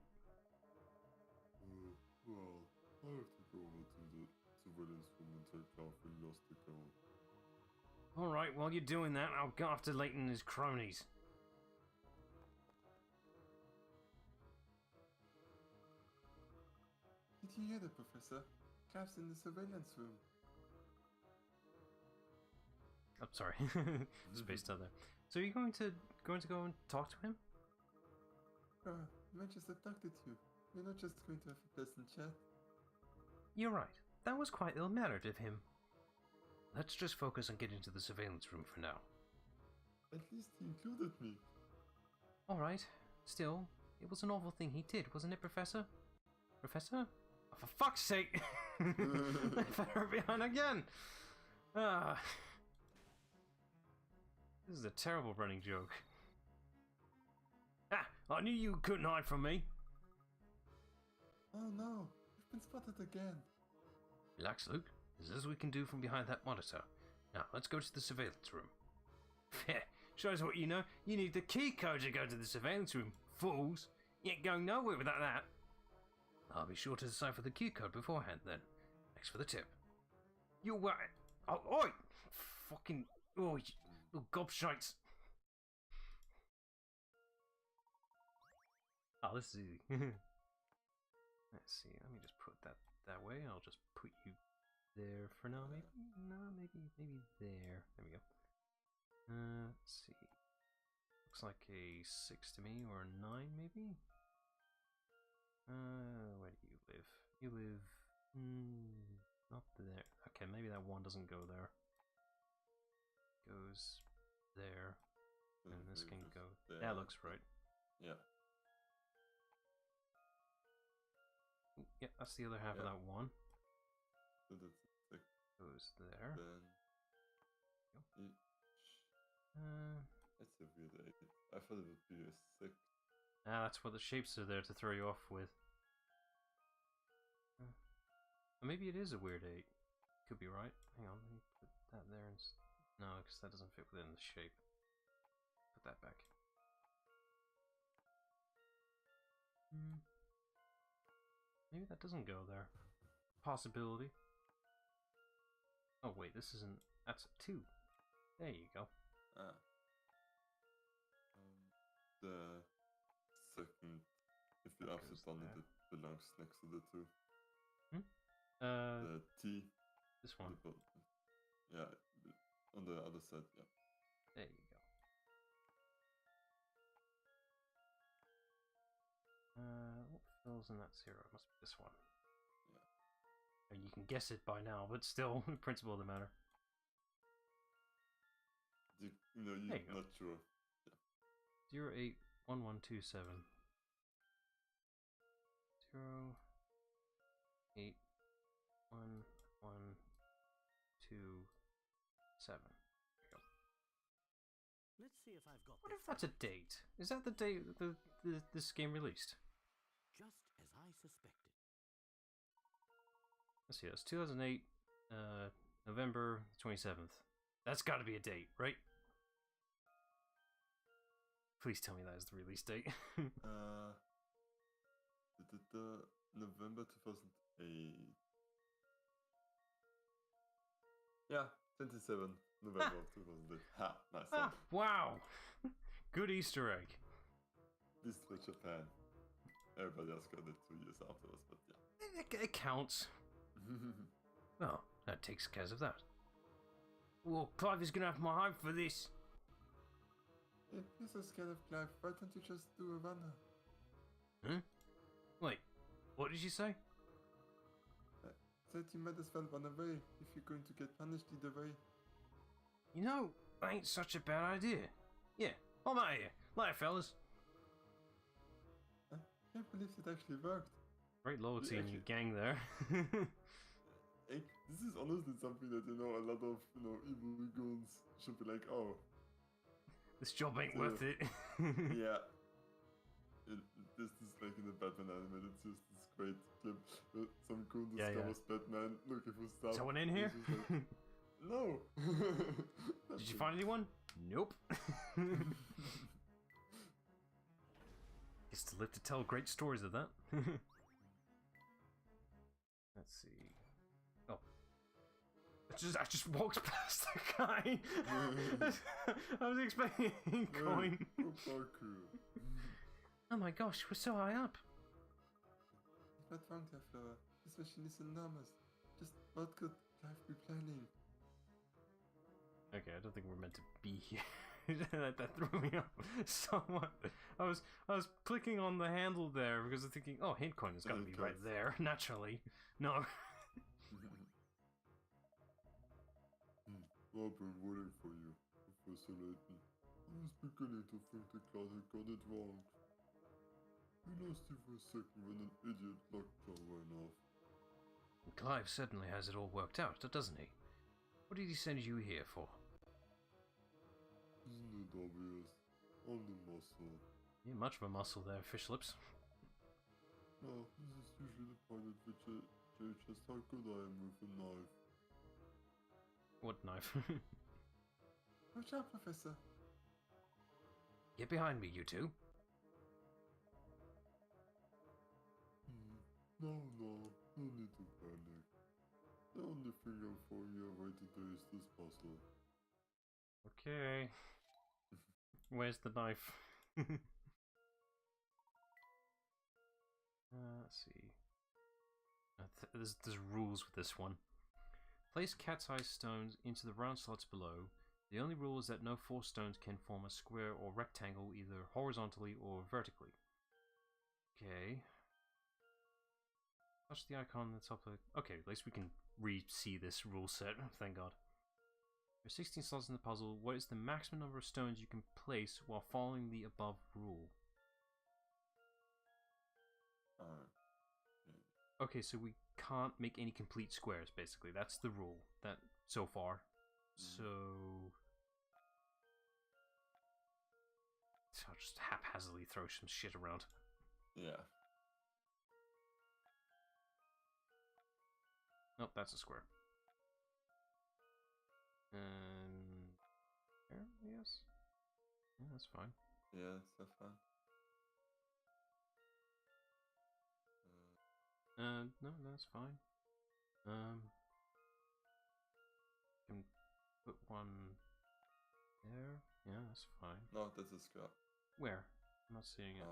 Well, I have to go over to the surveillance room and take off and lost the car. Alright, while you're doing that, I'll go after Layton and his cronies. Did you hear that, Professor? Clive's in the surveillance room. I'm sorry. Spaced out there. So you're going to go and talk to him? I just abducted you. We're not just going to have a pleasant chat. You're right. That was quite ill-mannered of him. Let's just focus on getting to the surveillance room for now. At least he included me. Alright. Still, It was an awful thing he did, wasn't it, Professor? Professor? Oh, for fuck's sake! Left her behind again! Ah. This is a terrible running joke. Ah! I knew you couldn't hide from me! Oh no, we've been spotted again. Relax, Luke. There's this we can do from behind that monitor. Now, let's go to the surveillance room. Shows what you know. You need the key code to go to the surveillance room, fools. You ain't going nowhere without that. I'll be sure to decipher the key code beforehand then. Thanks for the tip. You were... Oh, oi! Fucking... Oh, you little gobshites. Oh, this is easy. Let's see, let me just put that way. I'll just put you there for now, maybe? No, maybe there. There we go. Let's see. Looks like a 6 to me, or a 9 maybe? Where do you live? You live... not there. Okay, maybe that 1 doesn't go there. Goes there. And this can go... That looks right. Yeah. Ooh, yeah, that's the other half of that 1. So that's like Goes there. then. That's a weird 8. I thought it would be a 6. Ah, that's what the shapes are there to throw you off with. Maybe it is a weird 8. Could be right. Hang on, let me put that there. No, because that doesn't fit within the shape. Put that back. Maybe that doesn't go there. Possibility. Oh wait, this isn't... That's a 2. There you go. Ah. The second, if you have it on it, it belongs next to the 2. The T. This one. Yeah, on the other side, yeah. There you go. What fills in that 0? It must be this one. Yeah. And you can guess it by now, but still, principle of the matter. You're not sure. Yeah. 081127. 081127. There we go. Let's see if I've got What if that's a date? Is that the date this game released? just as I suspected. Let's see, that's 2008, November 27th. That's got to be a date, right? Please tell me that is the release date. The November 2008. Yeah, 27 November 2008. Ha, nice one. Wow! Good Easter egg. This was Japan. Everybody else got it 2 years afterwards, but yeah. It counts. Well, that takes care of that. Well, Clive is gonna have my hype for this. If you're so scared of Clive, why don't you just do a runner? Huh? Wait, what did you say? Said you might as well run away if you're going to get punished either way. You know, that ain't such a bad idea. Yeah, I'm out of here. Later, fellas. I can't believe it actually worked. Great loyalty in your gang there. This is honestly something that, a lot of, evil goons should be like, oh. This job ain't worth it. Yeah. This is like in the Batman anime, it's just this great clip where some goon discovers Batman looking for stuff. Someone in here? Like, no! Did you find anyone? Nope. Gets to live to tell great stories of that. Let's see. Oh. I just walked past the guy. I was expecting a coin. Oh my gosh, we're so high up. You're not wrong there, Flora. This machine is enormous. Just what could Clive be planning? Okay, I don't think we're meant to be here. that threw me off somewhat. I was clicking on the handle there because I'm thinking, oh, hint coin has got to be right there, naturally. No. I've been waiting for you, Professor Layton. I was beginning to think the class had got it wrong. We lost you for a second when an idiot lockjaw ran off. Clive certainly has it all worked out, doesn't he? What did he send you here for? Isn't it obvious? I'm the muscle. You're much of a muscle there, fish lips. No, this is usually the point at which I judge just how good I am with a knife. What knife? Watch out, Professor. Get behind me, you two. No, no need to panic. The only thing I'm throwing you away today is this puzzle. Okay. Where's the knife? Let's see. There's rules with this one. Place cat's eye stones into the round slots below. The only rule is that no 4 stones can form a square or rectangle either horizontally or vertically. Okay. Touch the icon on the top of the... Okay, at least we can re-see this rule set, thank god. There are 16 slots in the puzzle. What is the maximum number of stones you can place while following the above rule? Okay, so we can't make any complete squares, basically. That's the rule, that so far. So I'll just haphazardly throw some shit around. Yeah. Nope, that's a square. There, yes. Yeah, that's fine. Yeah, so fine. No, that's fine. Can put one there. Yeah, that's fine. No, that's a square. Where? I'm not seeing it.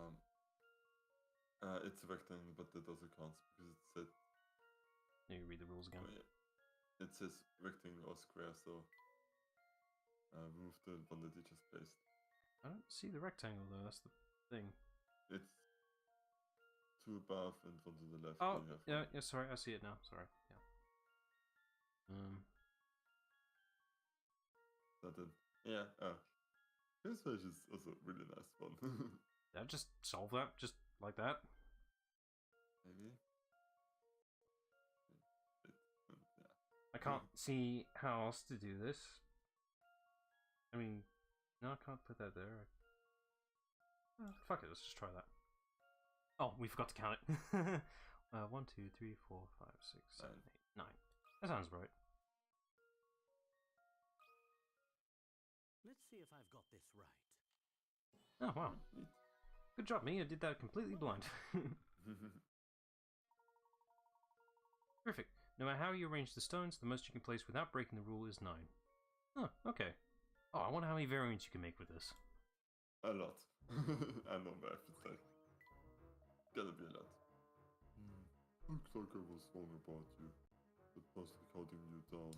It's a rectangle, but that doesn't count because it said. You read the rules again. Oh, yeah. It says rectangle or square, so remove the one that you just placed. I don't see the rectangle though. That's the thing. It's 2 above and 1 to the left. Oh, yeah. Sorry, I see it now. Sorry. Yeah. That it. Yeah. This fish is also a really nice one. Yeah, just solve that, just like that. Maybe. Yeah. I can't see how else to do this. I mean, no, I can't put that there. Fuck it, let's just try that. Oh, we forgot to count it. 1, 2, 3, 4, 5, 6, 7, 8, 9. That sounds right. Let's see if I've got this right. Oh, wow. Good job, me. I did that completely blind. Terrific. No matter how you arrange the stones, the most you can place without breaking the rule is 9. Oh, okay. Oh, I wonder how many variants you can make with this. A lot. I know what I have to say. Gotta be a lot. Looks like I was wrong about you. The puzzle holding you down.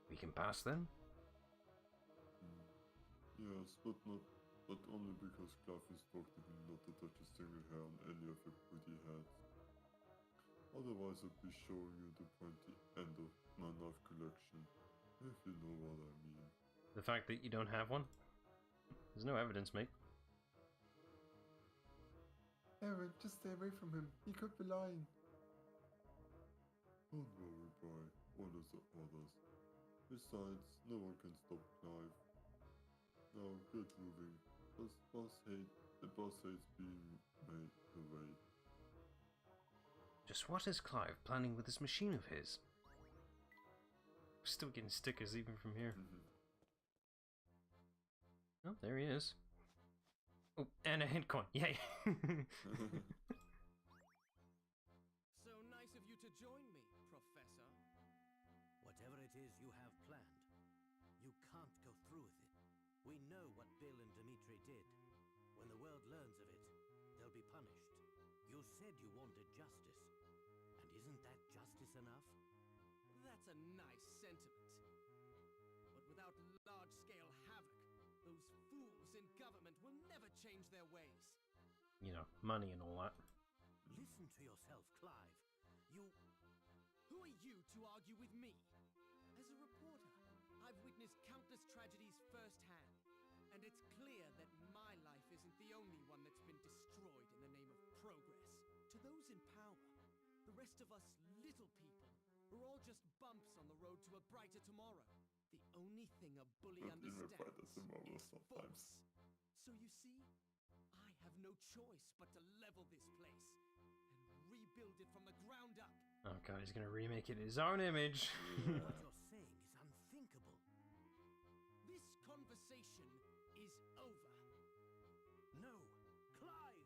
We can pass then? Yes, but only because Clive instructed me not to touch a single hair on any of your pretty heads. Otherwise I'd be showing you the pointy end of my knife collection, if you know what I mean. The fact that you don't have one? There's no evidence, mate. Aaron, just stay away from him. He could be lying. Don't worry, boy. Orders are orders. Besides, no one can stop Clive. Now, get moving. The boss hates being made to wait. Just what is Clive planning with this machine of his? We're still getting stickers even from here. Oh, there he is. Oh, and a hint coin. Yay! So nice of you to join me, Professor. Whatever it is you have planned, you can't go through with it. We know what Bill and Dimitri did. When the world learns of it, they'll be punished. You said you wanted justice. And isn't that justice enough? That's a nice sentiment. But without large-scale havoc, those fools in government will never change their ways. You know, money and all that. Listen to yourself, Clive. You... Who are you to argue with me? As a reporter, I've witnessed countless tragedies firsthand, and it's clear that my life isn't the only one that's been destroyed in the name of progress. To those in power, the rest of us little people, we're all just bumps on the road to a brighter tomorrow. The only thing a bully But even understands brighter tomorrow is sometimes. force. So you see, I have no choice but to level this place and rebuild it from the ground up. Oh god, he's gonna remake it in his own image. What you're saying is unthinkable. This conversation is over. No, Clive!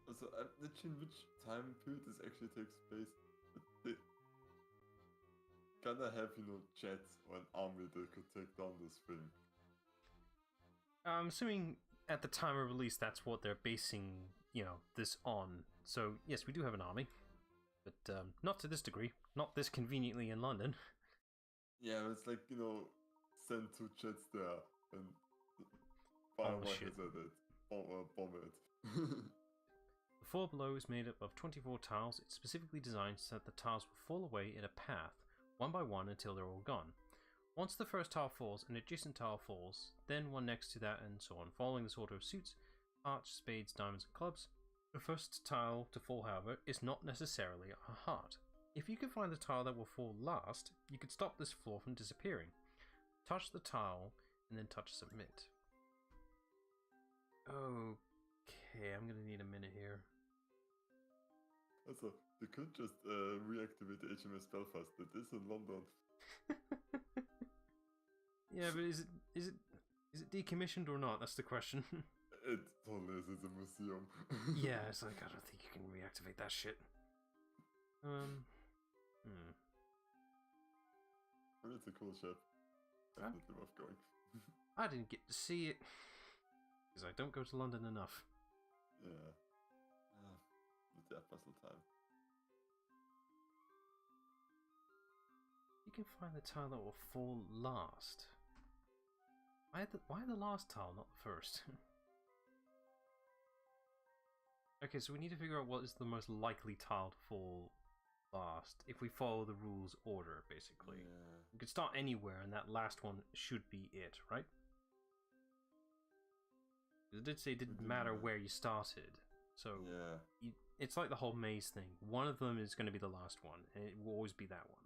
Also, I'm not sure in which time period this actually takes place, but they kinda have, jets or an army that could take down this thing. I'm assuming at the time of release that's what they're basing, this on. So yes, we do have an army, but not to this degree, not this conveniently in London. Yeah, it's like, send 2 jets there and fire Oh, shit. rockets at it. Bomb it. The floor below is made up of 24 tiles. It's specifically designed so that the tiles will fall away in a path, one by one, until they're all gone. Once the first tile falls, an adjacent tile falls, then one next to that, and so on, following this order of suits, hearts, spades, diamonds, and clubs. The first tile to fall, however, is not necessarily a heart. If you can find the tile that will fall last, you could stop this floor from disappearing. Touch the tile, and then touch submit. Okay, I'm gonna need a minute here. Also, they could just reactivate the HMS Belfast. It is in London. Yeah, but is it decommissioned or not? That's the question. It totally is. It's a museum. Yeah, it's like I don't think you can reactivate that shit. But it's a cool ship. Definitely worth going. I didn't get to see it because I don't go to London enough. Yeah. But yeah, puzzle time. You can find the tile that will fall last. Why the last tile, not the first? Okay, so we need to figure out what is the most likely tile to fall last if we follow the rules order, basically. Yeah. You could start anywhere, and that last one should be it, right? It did say it didn't matter where you started, so yeah. it's like the whole maze thing. One of them is going to be the last one, and it will always be that one.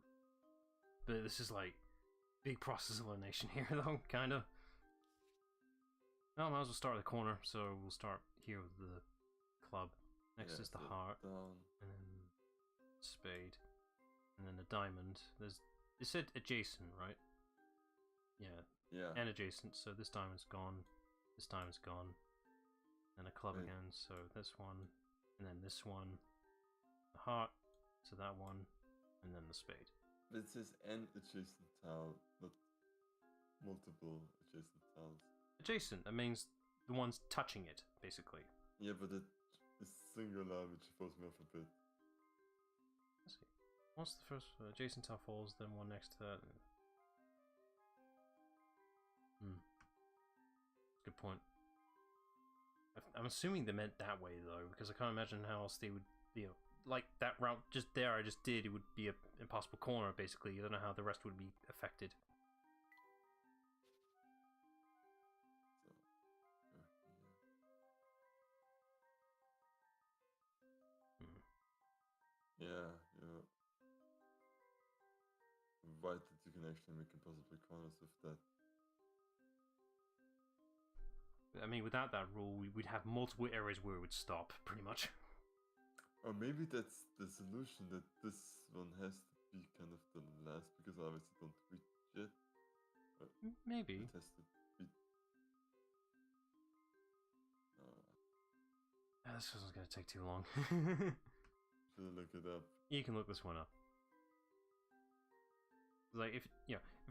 But this is like big process elimination here, though, kind of. Well, I might as well start at the corner, so we'll start here with the club. Next is the heart, Down. and then spade, and then the diamond. It said adjacent, right? Yeah. Yeah. And adjacent, so this diamond's gone, this diamond's gone, and a club again, so this one, and then this one, the heart, so that one, and then the spade. It says an adjacent tile, not multiple adjacent tiles. Adjacent, that means the ones touching it, basically. Yeah, but it is singular, which throws me off a bit. Let's see. Once the first adjacent tile falls, then one next to that. Good point. I'm assuming they meant that way, though, because I can't imagine how else they would, like that route just there I just did, it would be an impossible corner, basically. I don't know how the rest would be affected. Yeah. Right, that you can actually make impossible corners with that. I mean, without that rule, we'd have multiple areas where it would stop, pretty much. Or maybe that's the solution, that this one has to be kind of the last, because I obviously don't reach it. Maybe. It has to be... This one's gonna take too long. Should I look it up? You can look this one up. Like, if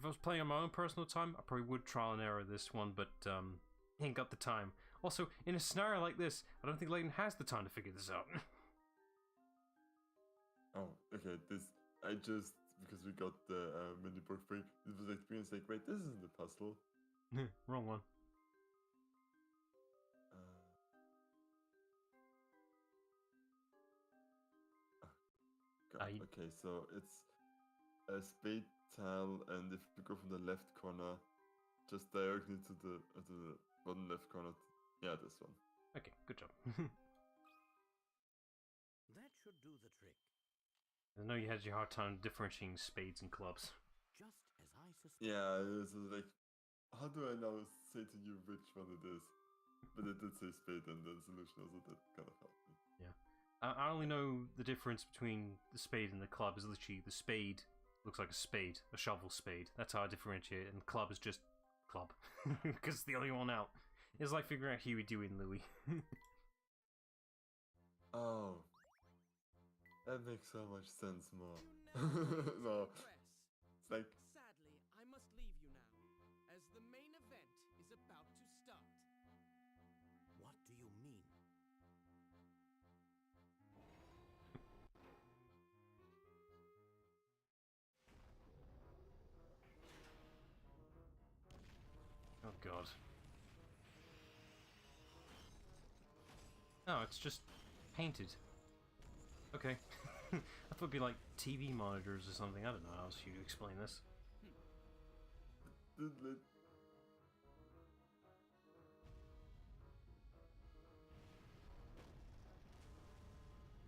I was playing on my own personal time, I probably would trial and error this one, but ain't got the time. Also, in a scenario like this, I don't think Layton has the time to figure this out. Oh, okay, I just, because we got the mini book free, it was experience like, wait, this isn't a puzzle. Wrong one. God, okay, so it's a spade tile, and if you go from the left corner, just diagonally to the bottom left corner, yeah, this one. Okay, good job. That should do the trick. I know you had your hard time differentiating spades and clubs. Just as I suspected. Yeah, it's like, how do I now say to you which one it is? But it did say spade and the solution also that kind of helped me. Yeah. I only know the difference between the spade and the club is literally the spade looks like a spade, a shovel spade. That's how I differentiate it, and the club is just club. Because it's the only one out. It's like figuring out Huey, Dewey, and Louie. Oh. That makes so much sense more. You now No. progress. It's like, Sadly, I must leave you now, as the main event is about to start. What do you mean? Oh god. Oh, it's just painted. Okay. I thought it'd be like TV monitors or something. I don't know how else you explain this.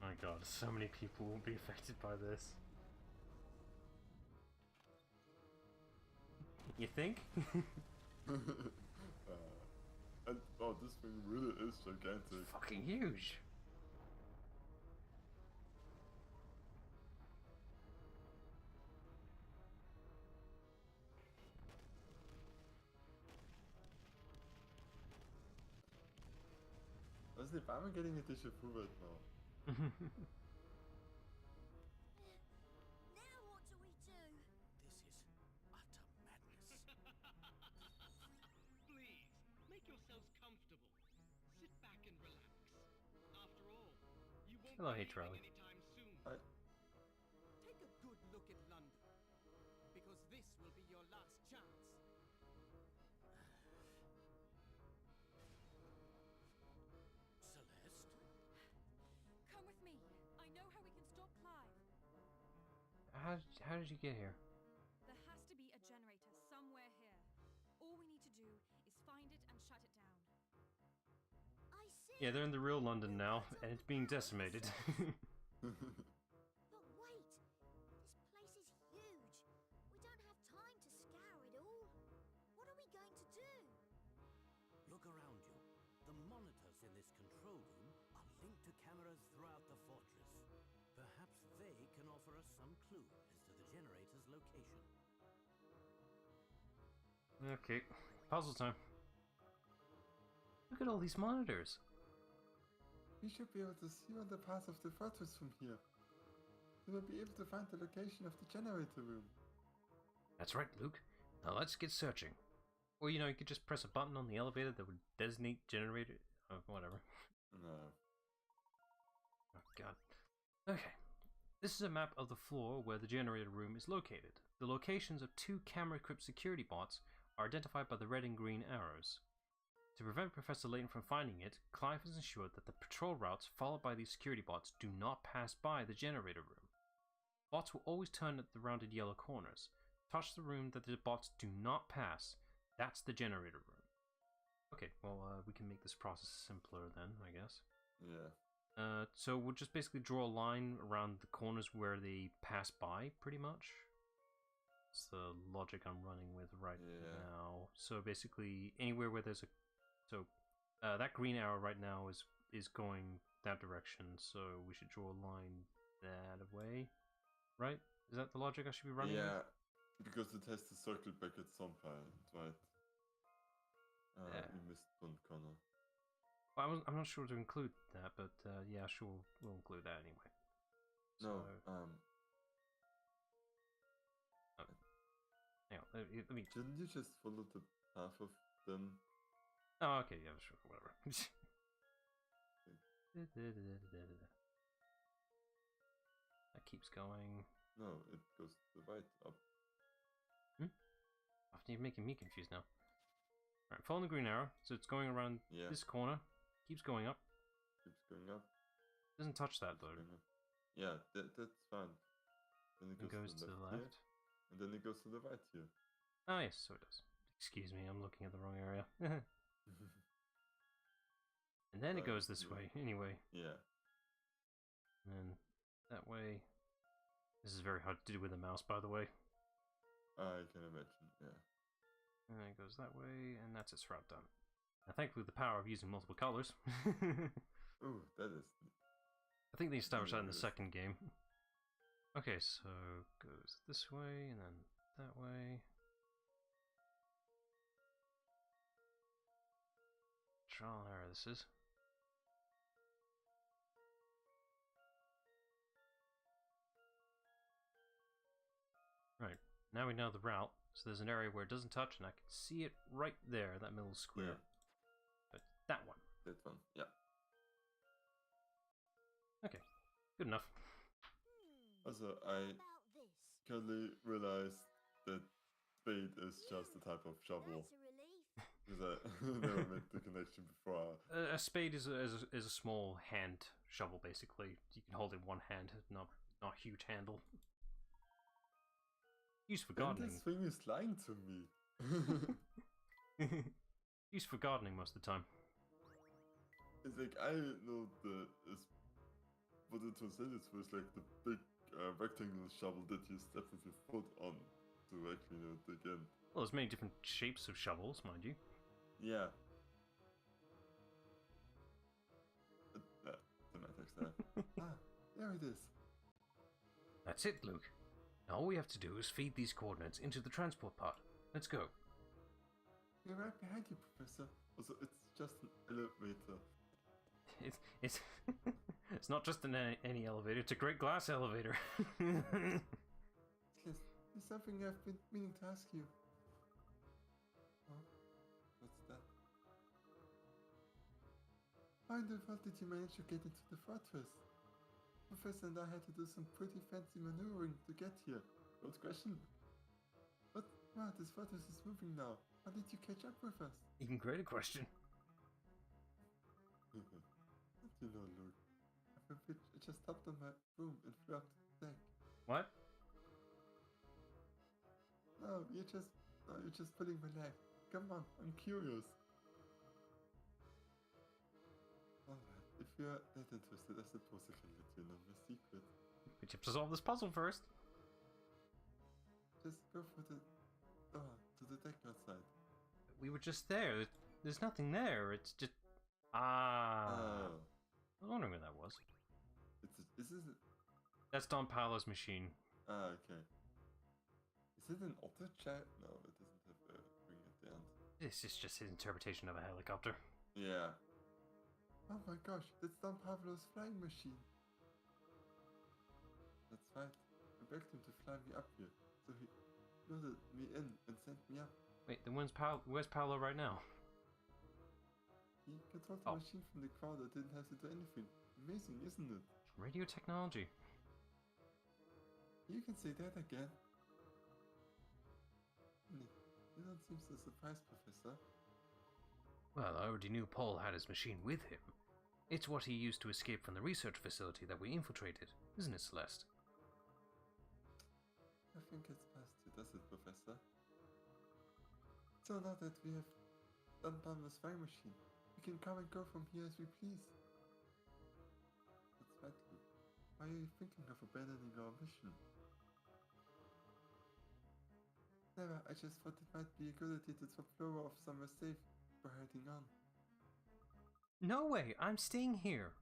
My god, so many people will be affected by this. You think? and oh, this thing really is gigantic. Fucking huge. Honestly, if I'm getting a tissue food right now. Now what do we do? This is utter madness. Please, make yourselves comfortable. Sit back and relax. After all, you won't Hello, be hey, Charlie. leaving anytime soon. I Take a good look at London, because this will be your last chance. Celeste? Come with me. I know how we can stop Clive. How did you get here? There has to be a generator somewhere here. All we need to do is find it and shut it down. I see. Yeah, they're in the real London now, and it's being decimated. But wait, this place is huge. We don't have time to scour it all. What are we going to do? Look around you. The monitors in this control room are linked to cameras throughout the fortress. Perhaps they can offer us some clue as to the generator's location. Okay, puzzle time. Look at all these monitors. We should be able to see all the parts of the fortress from here. We will be able to find the location of the generator room. That's right, Luke. Now let's get searching. Or, you know, you could just press a button on the elevator that would designate generator. Oh, whatever. No. Oh, God. Okay. This is a map of the floor where the generator room is located. The locations of 2 camera-equipped security bots are identified by the red and green arrows. To prevent Professor Layton from finding it, Clive has ensured that the patrol routes followed by these security bots do not pass by the generator room. Bots will always turn at the rounded yellow corners. Touch the room that the bots do not pass. That's the generator room. Okay, well, we can make this process simpler then, I guess. Yeah. So we'll just basically draw a line around the corners where they pass by, pretty much. It's the logic I'm running with right now. So basically, anywhere where there's a... So, that green arrow right now is going that direction, so we should draw a line that way, right? Is that the logic I should be running Yeah, with? because it has to circle back at some point, right? Yeah. We missed one corner. Well, I'm not sure to include that, but yeah, sure, we'll include that anyway. No, hang on, let me... Shouldn't you just follow the path of them? Oh, okay, yeah, sure, whatever. That keeps going. No, it goes to the right up. You're making me confused now. Alright, follow the green arrow, so it's going around this corner, keeps going up. Keeps going up. Doesn't touch that though. Yeah, that's fine. Then it goes to the left. here, and then it goes to the right here. Oh yes, so it does. Excuse me, I'm looking at the wrong area. And then it goes this way, anyway. Yeah. And that way. This is very hard to do with a mouse, by the way. I can imagine, yeah. And then it goes that way, and that's its route done. Now, thankfully, the power of using multiple colors. Ooh, that is... I think they established that in the Yes. second game. Okay, so goes this way, and then that way. Trial and error this is. Right, now we know the route, so there's an area where it doesn't touch, and I can see it right there, that middle square. Yeah. But that one. That one, yeah. Okay, good enough. Also, I About this. currently realized that spade is just a type of shovel. That's a relief. Because I never made the connection before. A spade is a small hand shovel, basically. You can hold it in one hand, not huge handle. Used for And gardening. this thing is lying to me. Used for gardening most of the time. It's like, I know what it was in, it was like the big rectangular shovel that you step with your foot on to actually dig in. Well, there's many different shapes of shovels, mind you. Yeah. Semantics there. Ah, there it is. That's it, Luke. Now all we have to do is feed these coordinates into the transport pod. Let's go. We're right behind you, Professor. Also, it's just an elevator. It's it's not just any elevator. It's a great glass elevator. Yes, there's something I've been meaning to ask you. Oh, what's that? How in the world did you manage to get into the fortress? Professor and I had to do some pretty fancy maneuvering to get here. Good question. But, wow, this fortress is moving now. How did you catch up with us? Even greater question. Don't you know, Luke? I just hopped on my broom and flew up to the deck. What? No, you're just pulling my leg. Come on, I'm curious. Alright, if you're that interested, I suppose I can let you know my secret. We have to solve this puzzle first. Just go for the door to the deck outside. We were just there. There's nothing there. It's just I was wondering where that was. Is it? That's Don Paolo's machine. Okay. Is it an auto chat? No, it doesn't have a ring at the end. This is just his interpretation of a helicopter. Yeah. Oh my gosh, that's Don Pablo's flying machine. That's right. I begged him to fly me up here, so he loaded me in and sent me up. Wait, then where's Paolo right now? He controlled the machine from the crowd that didn't have to do anything. Amazing, isn't it? Radio technology. You can say that again. You don't seem so surprised, Professor. Well, I already knew Paul had his machine with him. It's what he used to escape from the research facility that we infiltrated, isn't it, Celeste? I think it's past you, does it, Professor? So now that we have done Pablo's flying machine, we can come and go from here as we please. That's right, Luke. Why are you thinking of abandoning our mission? Never, I just thought it might be a good idea to swap Flora off somewhere safe before heading on. No way, I'm staying here.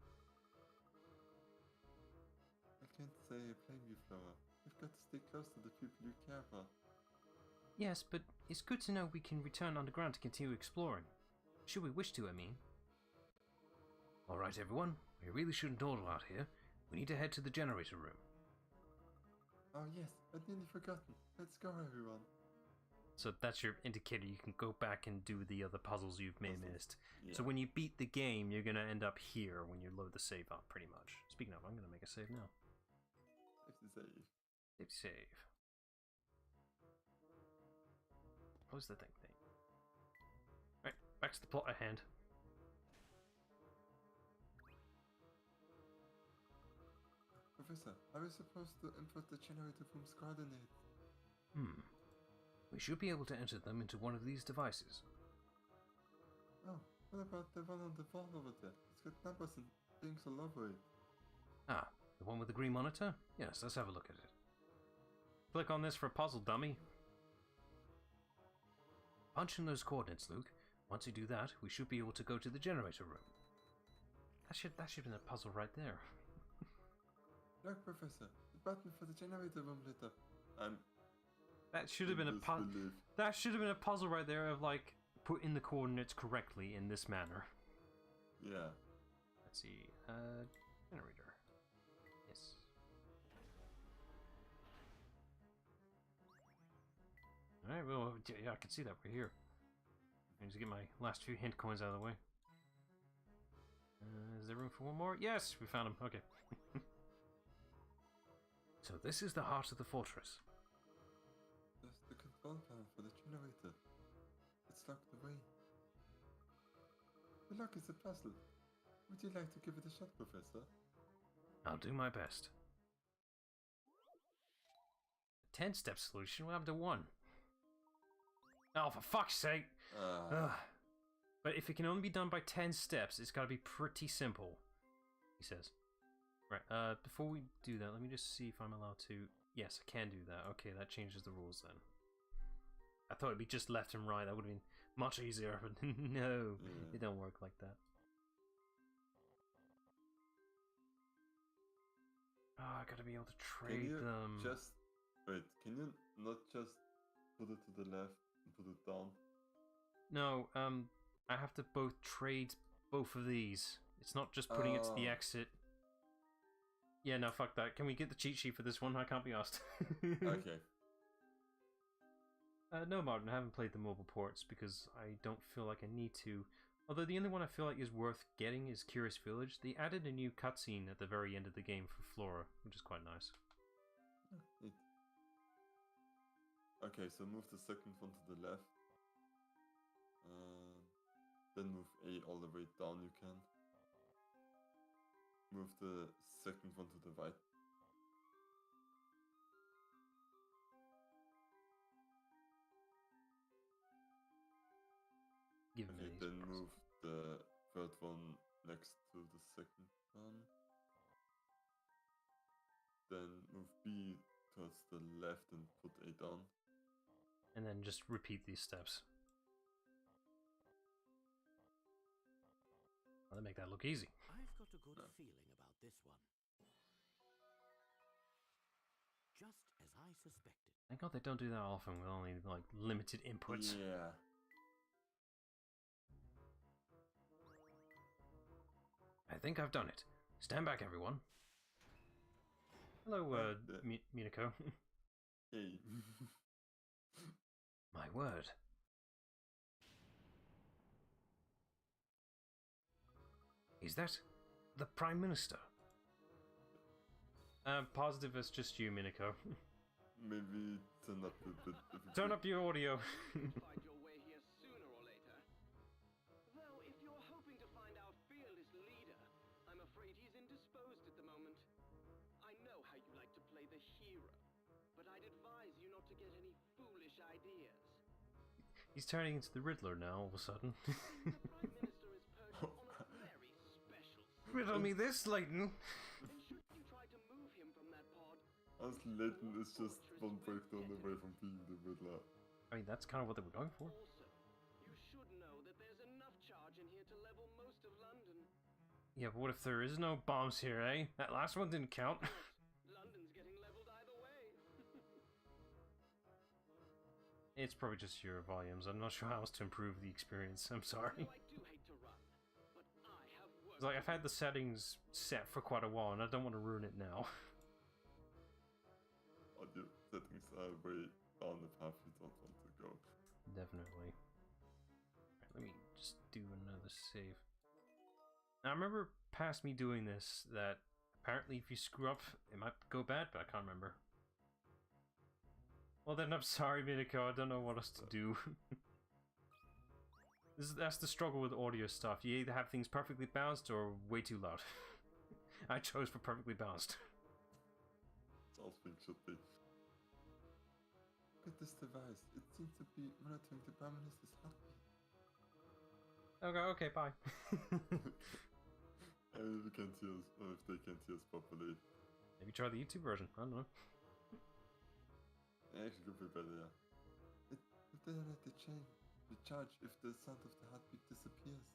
I can't say I blame you, Flora. You've got to stay close to the people you care about. Yes, but it's good to know we can return underground to continue exploring. Should we wish to, I mean. Alright everyone, we really shouldn't dawdle out here. We need to head to the generator room. Oh yes, I'd nearly forgotten. Let's go, everyone. So that's your indicator you can go back and do the other puzzles you've missed. Yeah. So when you beat the game, you're going to end up here when you load the save up, pretty much. Speaking of, I'm going to make a save now. Save. Save. Close the thing. Right, back to the plot at hand. Professor, are we supposed to input the generator room's coordinates? We should be able to enter them into one of these devices. Oh, What about the one on the wall over there? It's got numbers and things all over it. Ah, the one with the green monitor? Yes, let's have a look at it. Click on this for a puzzle, dummy. Punch in those coordinates, Luke. Once you do that, we should be able to go to the generator room. That should have been a puzzle right there. Look, Professor, the button for the generator room lit up. That should have been a puzzle. That should have been a puzzle right there of like put in the coordinates correctly in this manner. Yeah. Let's see. Generator. Yes. Alright, well, yeah, I can see that right here. I need to get my last few hint coins out of the way. Is there room for one more? Yes, we found him. Okay. So this is the heart of the fortress. That's the control panel for the generator. It's locked away. The lock is a puzzle. Would you like to give it a shot, Professor? I'll do my best. 10-step solution will have to 1. Oh, for fuck's sake! Ugh. But if it can only be done by 10 steps, it's gotta be pretty simple, he says. Right, before we do that, let me just see if I'm allowed to... Yes, I can do that. Okay, that changes the rules then. I thought it'd be just left and right, that would have been much easier, but no, it don't work like that. Oh, I gotta be able to trade them. Just... Wait, can you not just put it to the left and put it down? No, I have to both trade both of these. It's not just putting it to the exit. Yeah, no, fuck that. Can we get the cheat sheet for this one? I can't be asked. Okay. No, Martin, I haven't played the mobile ports because I don't feel like I need to. Although the only one I feel like is worth getting is Curious Village. They added a new cutscene at the very end of the game for Flora, which is quite nice. Neat. Okay, so move the second one to the left. Then move A all the way down, you can. Move the second one to the right. Give me Okay, then move the third one next to the second one. Then move B towards the left and put A down. And then just repeat these steps. Well, they make that look easy. I've got a good feeling about this one. Just as I suspected. Thank God they don't do that often with only like limited inputs. Yeah. I think I've done it. Stand back, everyone. Hello, Minako. Hey. My word. Is that the Prime Minister? Positive it's just you, Minako. Maybe turn up a bit. Turn up your audio. Find your way here sooner or later. Though, if you're hoping to find our fearless leader, I'm afraid he's indisposed at the moment. I know how you like to play the hero, but I'd advise you not to get any foolish ideas. He's turning into the Riddler now, all of a sudden. The Prime Minister is perched on a very special seat. Riddle me this, Layton. And should you try to move him from that pod, Honestly, Layton is just one breakdown away from being the Riddler. I mean, that's kind of what they were going for. also, you should know that there's enough charge in here to level most of London. Yeah, but what if there is no bombs here, eh? That last one didn't count. London's getting leveled either way. It's probably just your volumes. I'm not sure how else to improve the experience. I'm sorry. I do hate to run, but I have work. It's like I've had the settings set for quite a while, and I don't want to ruin it now. Audio settings are way down the path you don't want to go. Definitely. Right, let me just do another save. Now, I remember past me doing this that apparently if you screw up, it might go bad, but I can't remember. Well then, I'm sorry, Minako, I don't know what else to do. That's the struggle with audio stuff. You either have things perfectly balanced or way too loud. I chose for perfectly balanced. That's all things should be. Look at this device. It seems to be monitoring the Prime Minister's heartbeat. Okay, bye. I mean, we can't hear us, or if they can't hear us properly. Maybe try the YouTube version. I don't know. Actually, could be better, yeah. It didn't let the chain recharge if the sound of the heartbeat disappears.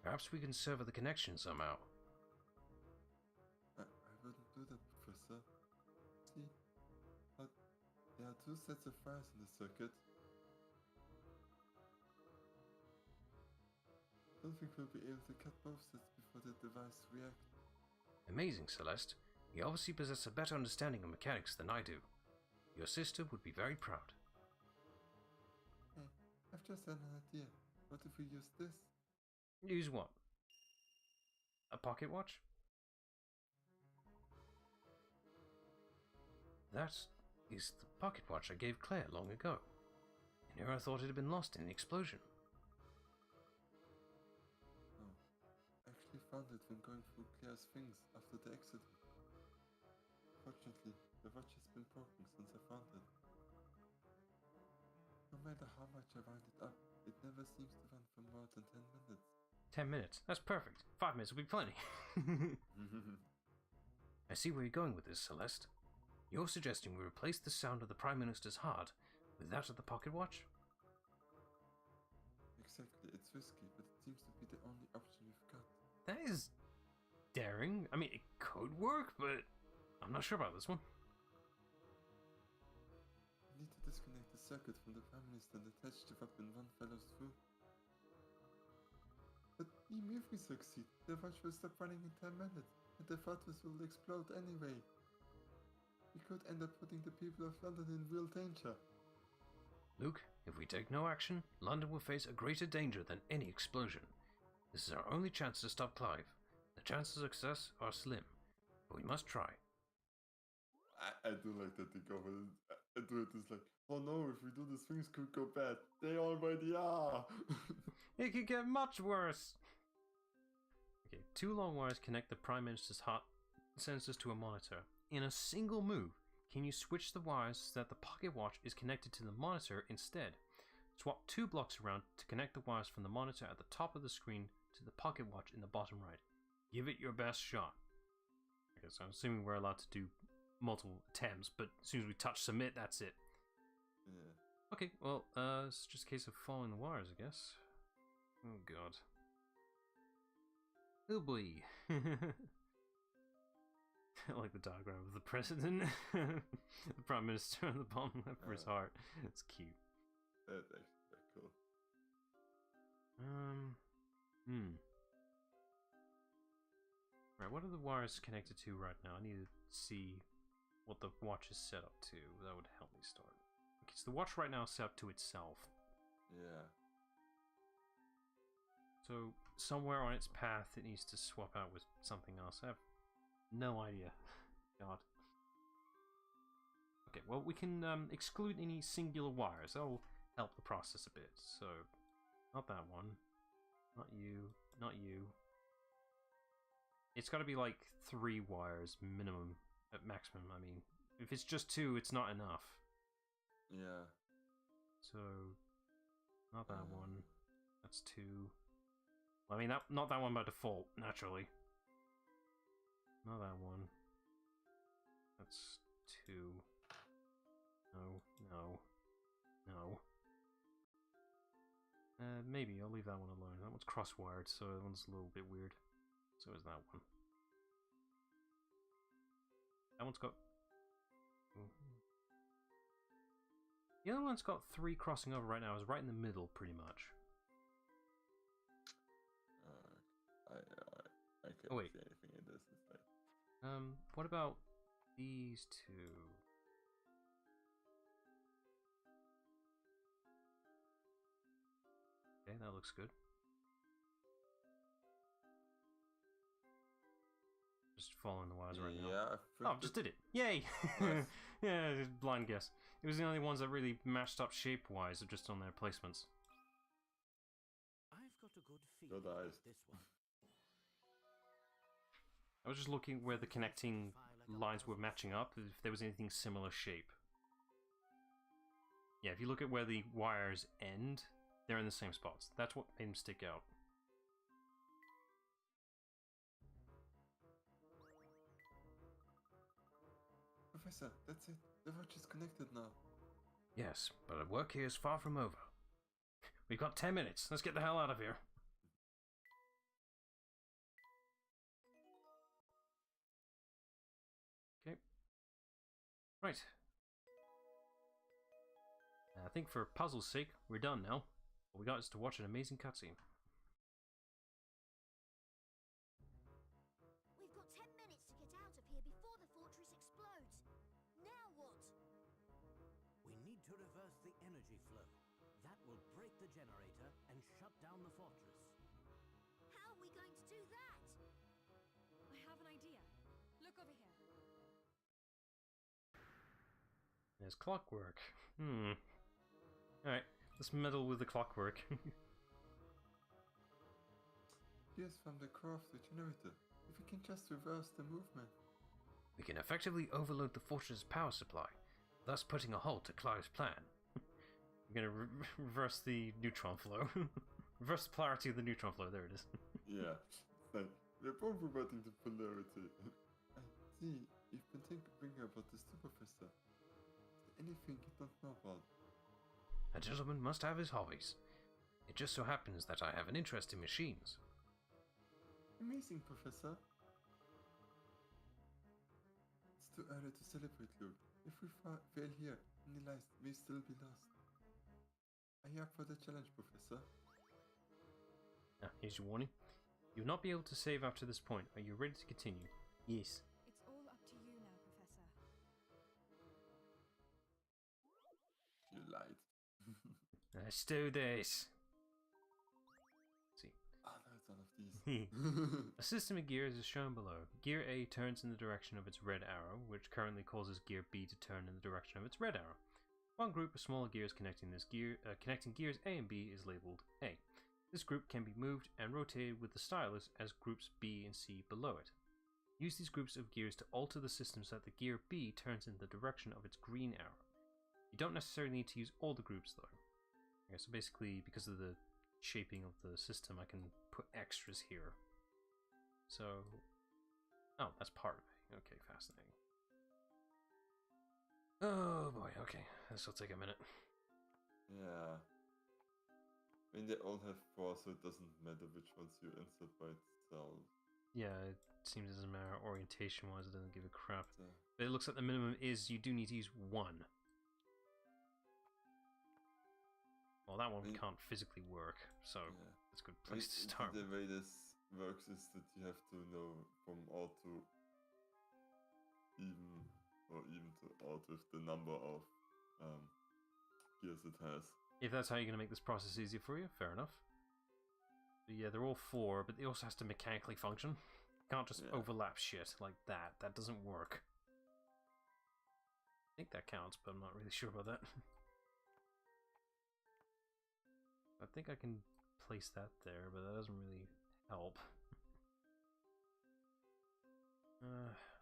Perhaps we can sever the connection somehow. I wouldn't do that, Professor. See, but there are 2 sets of wires in the circuit. I don't think we'll be able to cut both sets before the device reacts. Amazing, Celeste. You obviously possess a better understanding of mechanics than I do. Your sister would be very proud. Hey, I've just had an idea. What if we use this? Use what? A pocket watch? That is the pocket watch I gave Claire long ago. In her I thought it had been lost in the explosion. Oh, I actually found it when going through Claire's things after the accident. Fortunately, the watch has been broken since I found it. No matter how much I wind it up, it never seems to run for more than 10 minutes. 10 minutes? That's perfect. 5 minutes will be plenty. I see where you're going with this, Celeste. You're suggesting we replace the sound of the Prime Minister's heart with that of the pocket watch? Exactly, it's risky, but it seems to be the only option we've got. That is daring. I mean, it could work, but I'm not sure about this one. We need to disconnect the circuit from the Prime Minister and attach the weapon one follows through. But even if we succeed, the watch will stop running in 10 minutes, and the fortress will explode anyway. We could end up putting the people of London in real danger. Luke, if we take no action, London will face a greater danger than any explosion. This is our only chance to stop Clive. The chances of success are slim, but we must try. I do like that they go with it. I do it as like, oh no, if we do this, things could go bad. They already are. It could get much worse. Okay, 2 long wires connect the Prime Minister's heart sensors to a monitor. In a single move, can you switch the wires so that the pocket watch is connected to the monitor instead? Swap 2 blocks around to connect the wires from the monitor at the top of the screen to the pocket watch in the bottom right. Give it your best shot. Okay, so I'm assuming we're allowed to do multiple attempts, but as soon as we touch submit, that's it. Yeah. Okay, well, it's just a case of following the wires, I guess. Oh god. Oh boy. I like the diagram of the president. The Prime Minister on the bottom left for his heart. It's cute. That's actually quite cool. Right, what are the wires connected to right now? I need to see what the watch is set up to. That would help me start. Okay, so the watch right now is set up to itself. Yeah. So somewhere on its path it needs to swap out with something else. I have no idea. God. Okay, well we can exclude any singular wires. That'll help the process a bit. So, not that one. Not you. Not you. It's got to be like 3 wires minimum, at maximum. I mean, if it's just 2, it's not enough. Yeah. So, not that one. That's 2. I mean, not that one by default, naturally. Not that one. That's 2. No, no, no. Maybe I'll leave that one alone. That one's cross-wired, so that one's a little bit weird. So is that one. That one's got... The other one's got 3 crossing over right now. It's right in the middle, pretty much. I can't see anything in this. It's like... What about these 2? Okay, that looks good. Just following the wires right now. Yeah, oh, I just did it. Yay! Nice. Yeah, blind guess. It was the only ones that really matched up shape-wise, or just on their placements. I've got a good feeling Good about eyes. this one. I was just looking where the connecting lines were matching up, if there was anything similar shape. Yeah, if you look at where the wires end, They're in the same spots. That's what made them stick out. Professor, that's it. The watch is connected now. Yes, but our work here is far from over. We've got 10 minutes. Let's get the hell out of here. Okay. Right. I think for puzzle's sake, we're done now. All we got is to watch an amazing cutscene. We've got 10 minutes to get out of here before the fortress explodes. Now what? We need to reverse the energy flow. That will break the generator and shut down the fortress. How are we going to do that? I have an idea. Look over here. There's clockwork. Alright, let's meddle with the clockwork. Here's from the craft generator. If we can just reverse the movement. We can effectively overload the fortress's power supply, thus putting a halt to Clive's plan. We're gonna reverse the neutron flow. Reverse the polarity of the neutron flow, there it is. Yeah, like, we're both reverting to polarity. I see, you've been thinking about this too, Professor. Is there anything you don't know about? A gentleman must have his hobbies. It just so happens that I have an interest in machines. Amazing, Professor. It's too early to celebrate, Luke. If we fail here, any lives may still be lost. Are you up for the challenge, Professor? Here's your warning. You'll not be able to save after this point. Are you ready to continue? Yes. It's all up to you now, Professor. You lied. Let's do this. Let's see. Ah, no, it's one of these. A system of gears is shown below. Gear A turns in the direction of its red arrow, which currently causes Gear B to turn in the direction of its red arrow. One group of smaller gears connecting gears A and B is labeled A. This group can be moved and rotated with the stylus as groups B and C below it. Use these groups of gears to alter the system so that the gear B turns in the direction of its green arrow. You don't necessarily need to use all the groups though. Okay, so basically, because of the shaping of the system, I can put extras here. So, oh, that's part of it. Okay, fascinating. Oh boy, okay, this will take a minute. Yeah. I mean, they all have 4, so it doesn't matter which ones you insert by itself. Yeah, it seems it doesn't matter orientation-wise, it doesn't give a crap. So, But it looks like the minimum is you do need to use one. Well, that one can't physically work, so yeah. it's a good place to I mean, start. The way this works is that you have to know from odd to even, or even to odd with the number of gears it has. If that's how you're going to make this process easier for you, fair enough. But yeah, they're all 4, but they also has to mechanically function. Can't just overlap shit like that. That doesn't work. I think that counts, but I'm not really sure about that. I think I can place that there, but that doesn't really help.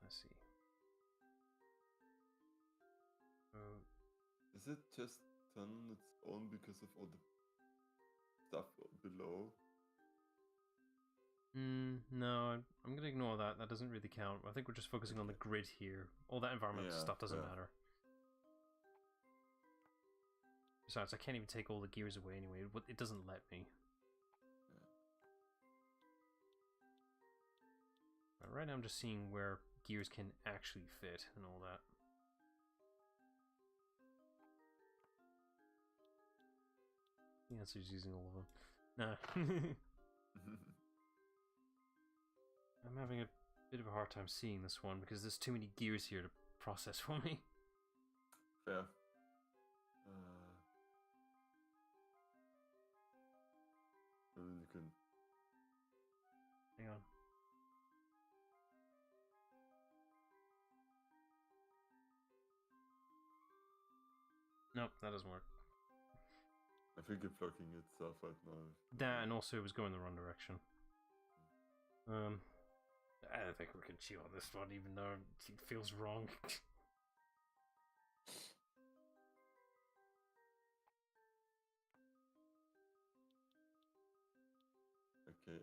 Let's see. Is it just done on its own because of all the stuff below? No, I'm gonna ignore that. That doesn't really count. I think we're just focusing on the grid here. All that environmental stuff doesn't matter. Besides, I can't even take all the gears away anyway. It doesn't let me. Right now I'm just seeing where gears can actually fit and all that. The answer is using all of them. Nah. I'm having a bit of a hard time seeing this one because there's too many gears here to process for me. Fair. You can... Hang on. Nope, that doesn't work. I think it's blocking itself right now. That, and also it was going the wrong direction. I don't think we can chew on this one, even though it feels wrong. Okay,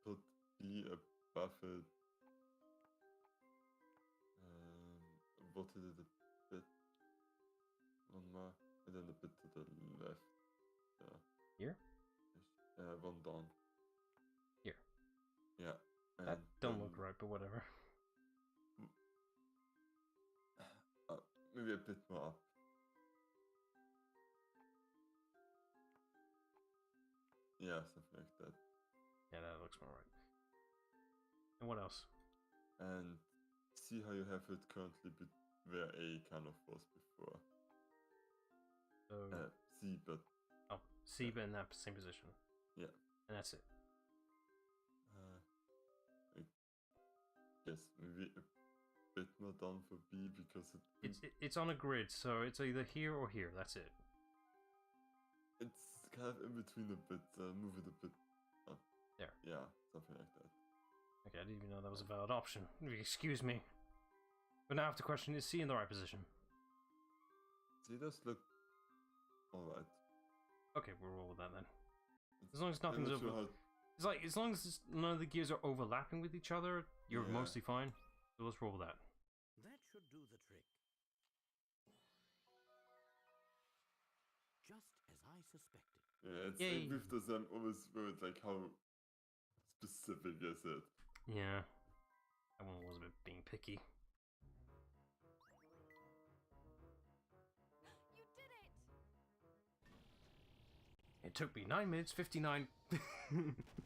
put B above it. Rotate it a bit. One more. And then a bit to the left. Here? One down. Here. Yeah. And That don't look right, but whatever. Maybe a bit more up. Yeah, something like that. Yeah, that looks more right. And what else? And see how you have it currently where A kind of was before. So C, but... Oh, C, but in that same position. Yeah. And that's it. I guess maybe a bit more down for B because it's on a grid, so it's either here or here. That's it. It's kind of in between a bit. Move it a bit up. There. Yeah, something like that. Okay, I didn't even know that was a valid option. Excuse me. But now I have to question, is C in the right position? C does look alright. Okay, we'll roll with that then. As long as nothing's Sure over... It's like, as long as none of the gears are overlapping with each other, you're Yeah. mostly fine. So let's roll with that. That should do the trick. Just as I suspected. Yeah, it's Yay. like with those always worried like how specific is it? Yeah. That one was a bit being picky. You did it! It took me 9 minutes, 59...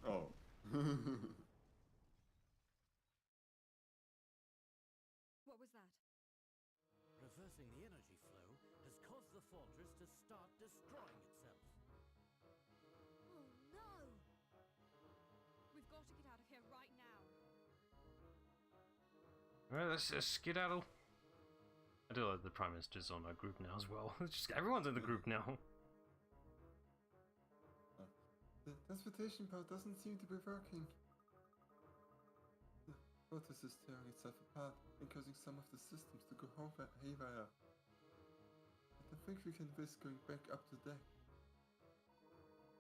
Oh. What was that? Reversing the energy flow has caused the fortress to start destroying itself. Oh no! We've got to get out of here right now. Alright, let's just skedaddle. I do like the Prime Minister's on our group now as well. It's just, everyone's in the group now. The transportation part doesn't seem to be working. The fortress is tearing itself apart and causing some of the systems to go haywire. I don't think we can risk going back up to deck.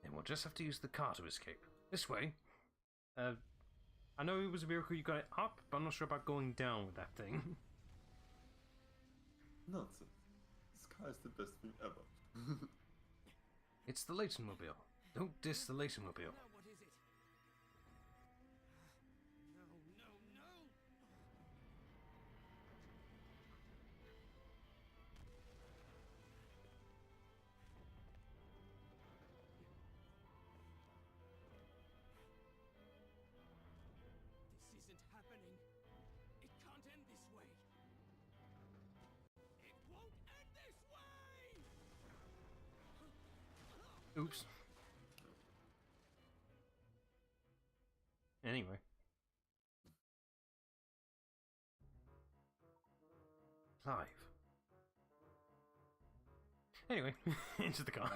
Then we'll just have to use the car to escape. This way. I know it was a miracle you got it up, but I'm not sure about going down with that thing. Nonsense. This car is the best thing ever. It's the Layton mobile. Don't diss the Layton mobile. Now what is it? No, no, no! This isn't happening. It can't end this way. It won't end this way! Oops. Anyway. Clive. Anyway, into the car.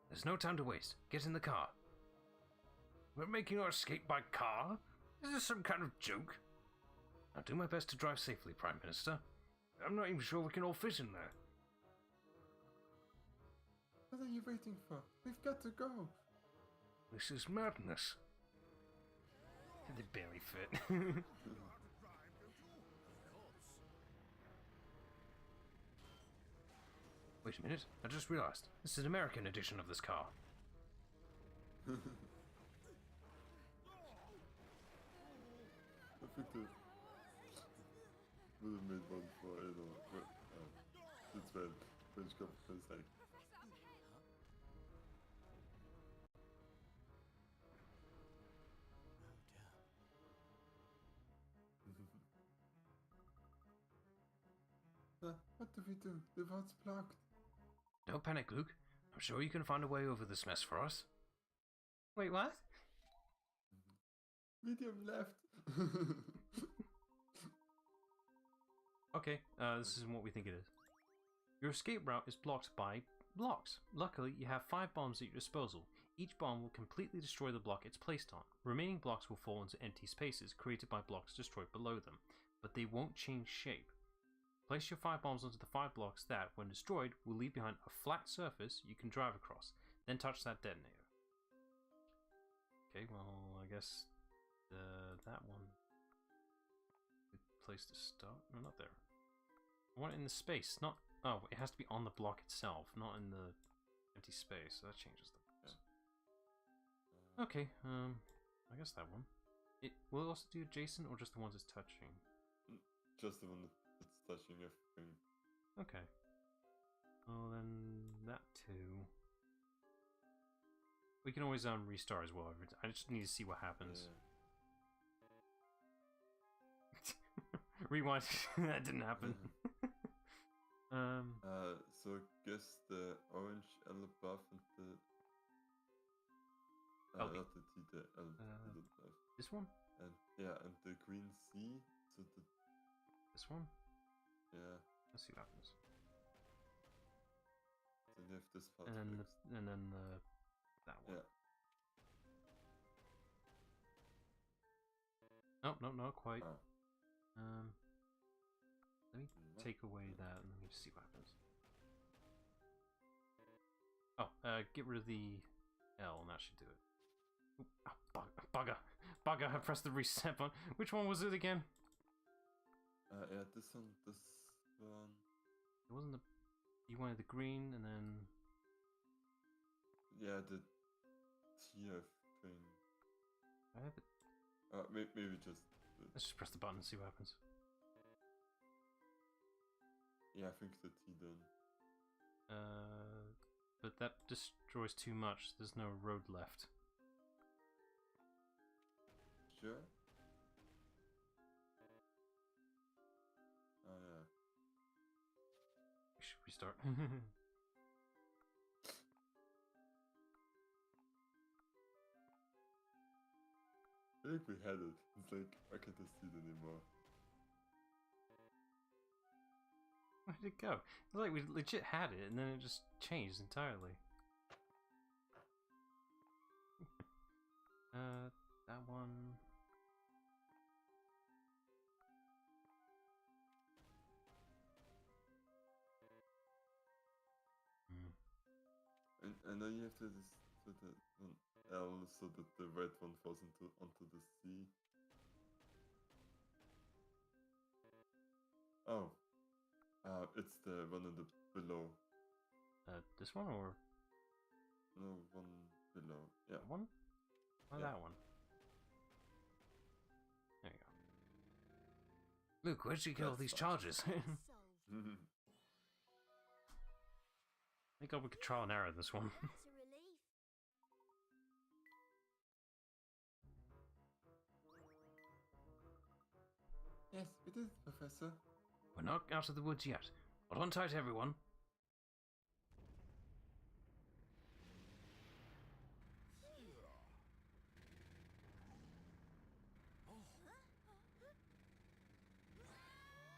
There's no time to waste. Get in the car. We're making our escape by car? Is this some kind of joke? I'll do my best to drive safely, Prime Minister. I'm not even sure we can all fit in there. What are you waiting for? We've got to go. This is madness. They barely fit. Of course. Wait a minute, I just realized. This is an American edition of this car. I think they would have made one for, you know, that's when French government's like, Professor, up ahead! What do we do? The road's blocked. Don't panic, Luke. I'm sure you can find a way over this mess for us. Wait, what? Medium left. Okay, this isn't what we think it is. Your escape route is blocked by blocks. Luckily, you have 5 bombs at your disposal. Each bomb will completely destroy the block it's placed on. Remaining blocks will fall into empty spaces created by blocks destroyed below them, but they won't change shape. Place your 5 bombs onto the 5 blocks that, when destroyed, will leave behind a flat surface you can drive across. Then touch that detonator. Okay, well, I guess that one. Good place to start. No, not there. I want it in the space, not. Oh, it has to be on the block itself, not in the empty space. So that changes the rules. Okay, I guess that one. It will it also do adjacent or just the ones it's touching? Just the one that's touching everything. Okay. Well then, that too. We can always restart as well. I just need to see what happens. Yeah. Rewind. That didn't happen. So I guess the orange L above and the LB. not the T, the L above. This one? And yeah, and the green C. So the this one? Yeah. Let's see what happens. Then you have this part. And then that one. Yeah. Nope, nope, not quite. Oh. Let me take away that and let me just see what happens. Oh, get rid of the L and that should do it. Oh, bugger! Bugger! I pressed the reset button. Which one was it again? Yeah, this one. It wasn't the. You wanted the green and then. Yeah, the TF thing. I have it. Maybe just. Let's just press the button and see what happens. Yeah, I think the T then. But that destroys too much. There's no road left. Sure. Oh yeah. We should restart. I think we had it. It's like, I can't see it anymore. Where did it go? It's like we legit had it and then it just changed entirely. That one. And then you have to put an L so that the red one falls onto the C. Oh. It's the one in the below. This one or? No, one below. Yeah. That one? Or that one? There you go. Luke, where did you get all these charges? Thank God we could trial and error this one. That's a relief. Yes, it is, Professor. We're not out of the woods yet. Hold on tight, everyone.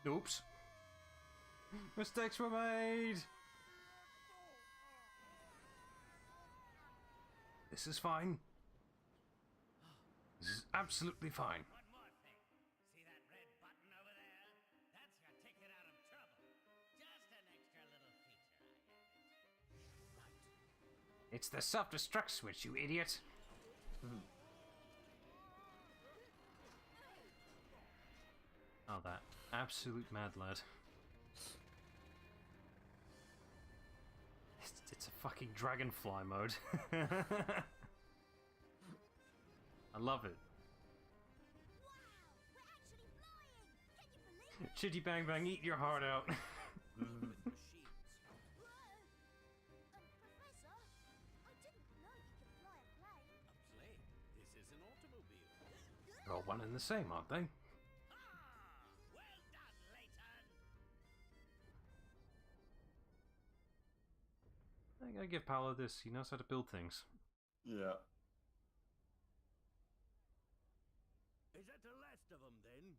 Oops. Mistakes were made. This is fine. This is absolutely fine. One more thing. See that red button over there? That's your ticket out of trouble. Just an extra little feature I added. Right. It's the self-destruct switch, you idiot. Oh, that absolute mad lad. It's a fucking dragonfly mode. I love it. Wow, we're actually flying! Can you believe it? Chitty bang bang, eat your heart out. With machines. Whoa! Professor, I didn't know you could fly a plane. A plane? This is an automobile. They're all one and the same, aren't they? Well done, Layton! I gotta give Paolo this. He knows how to build things. Yeah. Is that the last of them, then?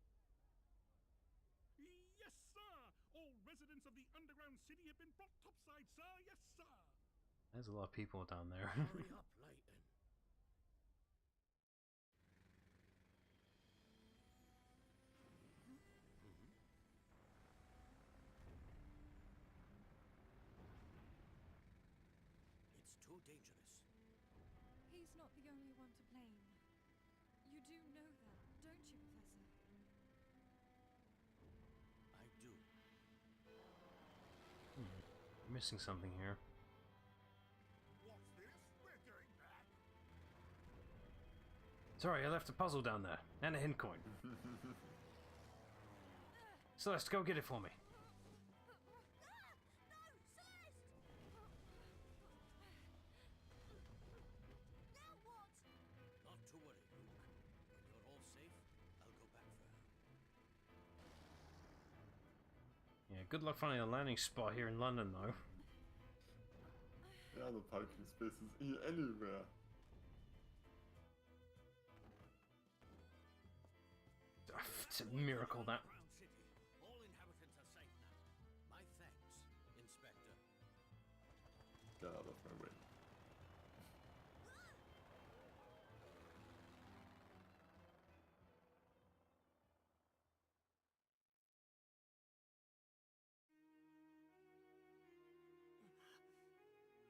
Yes, sir! All residents of the underground city have been brought topside, sir! Yes, sir! There's a lot of people down there. Hurry up, Layton. It's too dangerous. He he's not the only one to blame. You do know that, don't you, Professor? I do. Missing something here. What's this? We're going back. Sorry, I left a puzzle down there. And a hint coin. Celeste, go get it for me. Now what? Not to worry, Luke. When you're all safe, I'll go back for her. Yeah, good luck finding a landing spot here in London, though. Yeah, the parking space is anywhere. It's a miracle that. Crown City. All inhabitants are safe now. My thanks, Inspector. Get out of my way.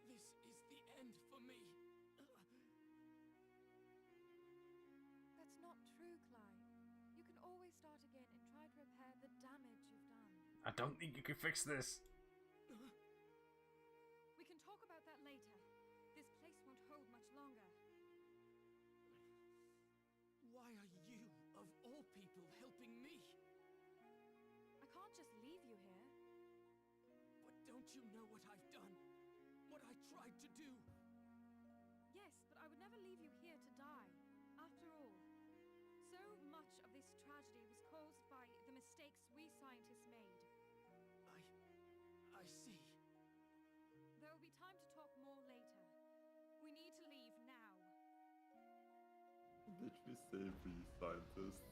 This is the end for me. That's not true, Clyde. You can always start again and try to repair the damage you've done. I don't think you can fix this. We can talk about that later. This place won't hold much longer. Why are you, of all people, helping me? I can't just leave you here. But don't you know what I've done? What I tried to do? Yes, but I would never leave you here to die. After all, so much of this tragedy was caused by the mistakes we scientists made. I see. There will be time to talk more later. We need to leave now. Did we say we scientists?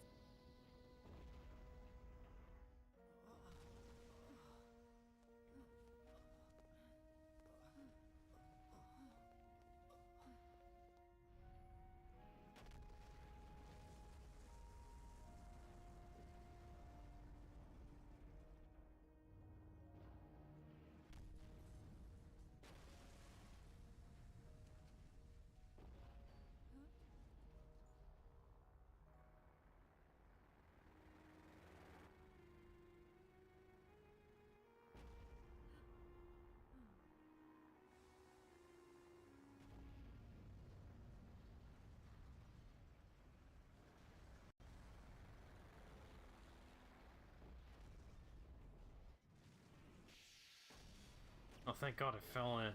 Oh, thank God it fell in.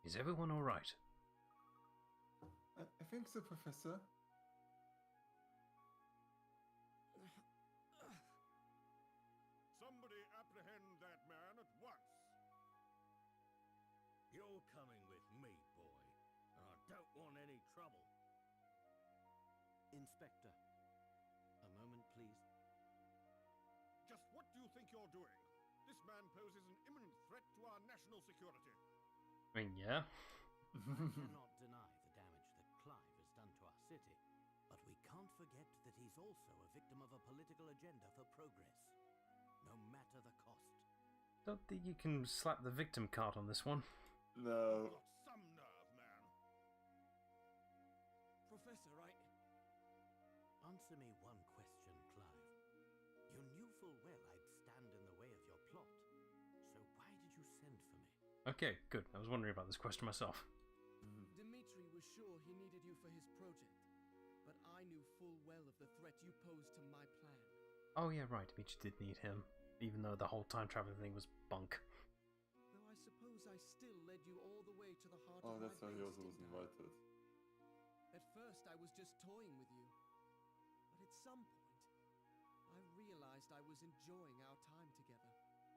Is everyone alright? I think so, Professor. Somebody apprehend that man at once. You're coming with me, boy. And I don't want any trouble. Inspector, a moment, please. Just what do you think you're doing? This man poses an imminent threat to our national security. I mean, yeah. I cannot deny the damage that Clive has done to our city, but we can't forget that he's also a victim of a political agenda for progress, no matter the cost. Don't think you can slap the victim card on this one. No. Got some nerve, man. Professor, Answer me one question, Clive. You knew full well I'd stand in the way of your plot, so why did you send for me? Okay, good. I was wondering about this question myself. Dimitri was sure he needed you for his project, but I knew full well of the threat you posed to my plan. Oh yeah, right. Dimitri did need him, even though the whole time traveling thing was bunk. Though I suppose I still led you all the way to the heart Oh, of that's my why he base, also was didn't I? invited. At first I was just toying with you, but at some point I realized I was enjoying our time together.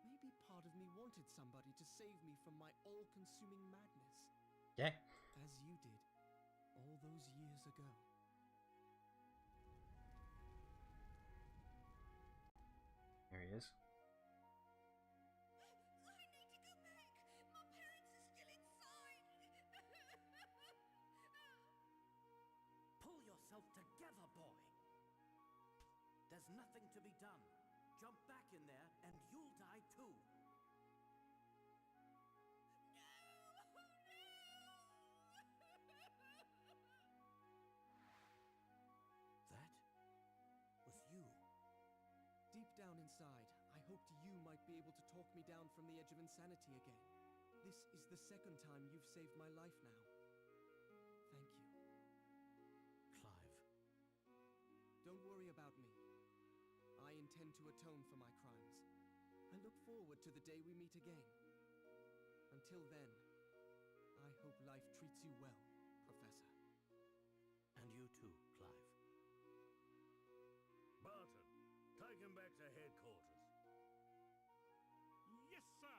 Maybe part of me wanted somebody to save me from my all-consuming madness. Yeah. As you did, all those years ago. he is. I need to go back. My parents are still inside. Pull yourself together, boy. There's nothing to be done. Jump back in there and you'll die too. That was you. Deep down inside, I hoped you might be able to talk me down from the edge of insanity again. This is the second time you've saved my life now. Thank you. Clive. Don't worry about me. I intend to atone for my crimes. I look forward to the day we meet again. Until then, I hope life treats you well, Professor. And you too, Clive. Barton, take him back to headquarters. Yes, sir.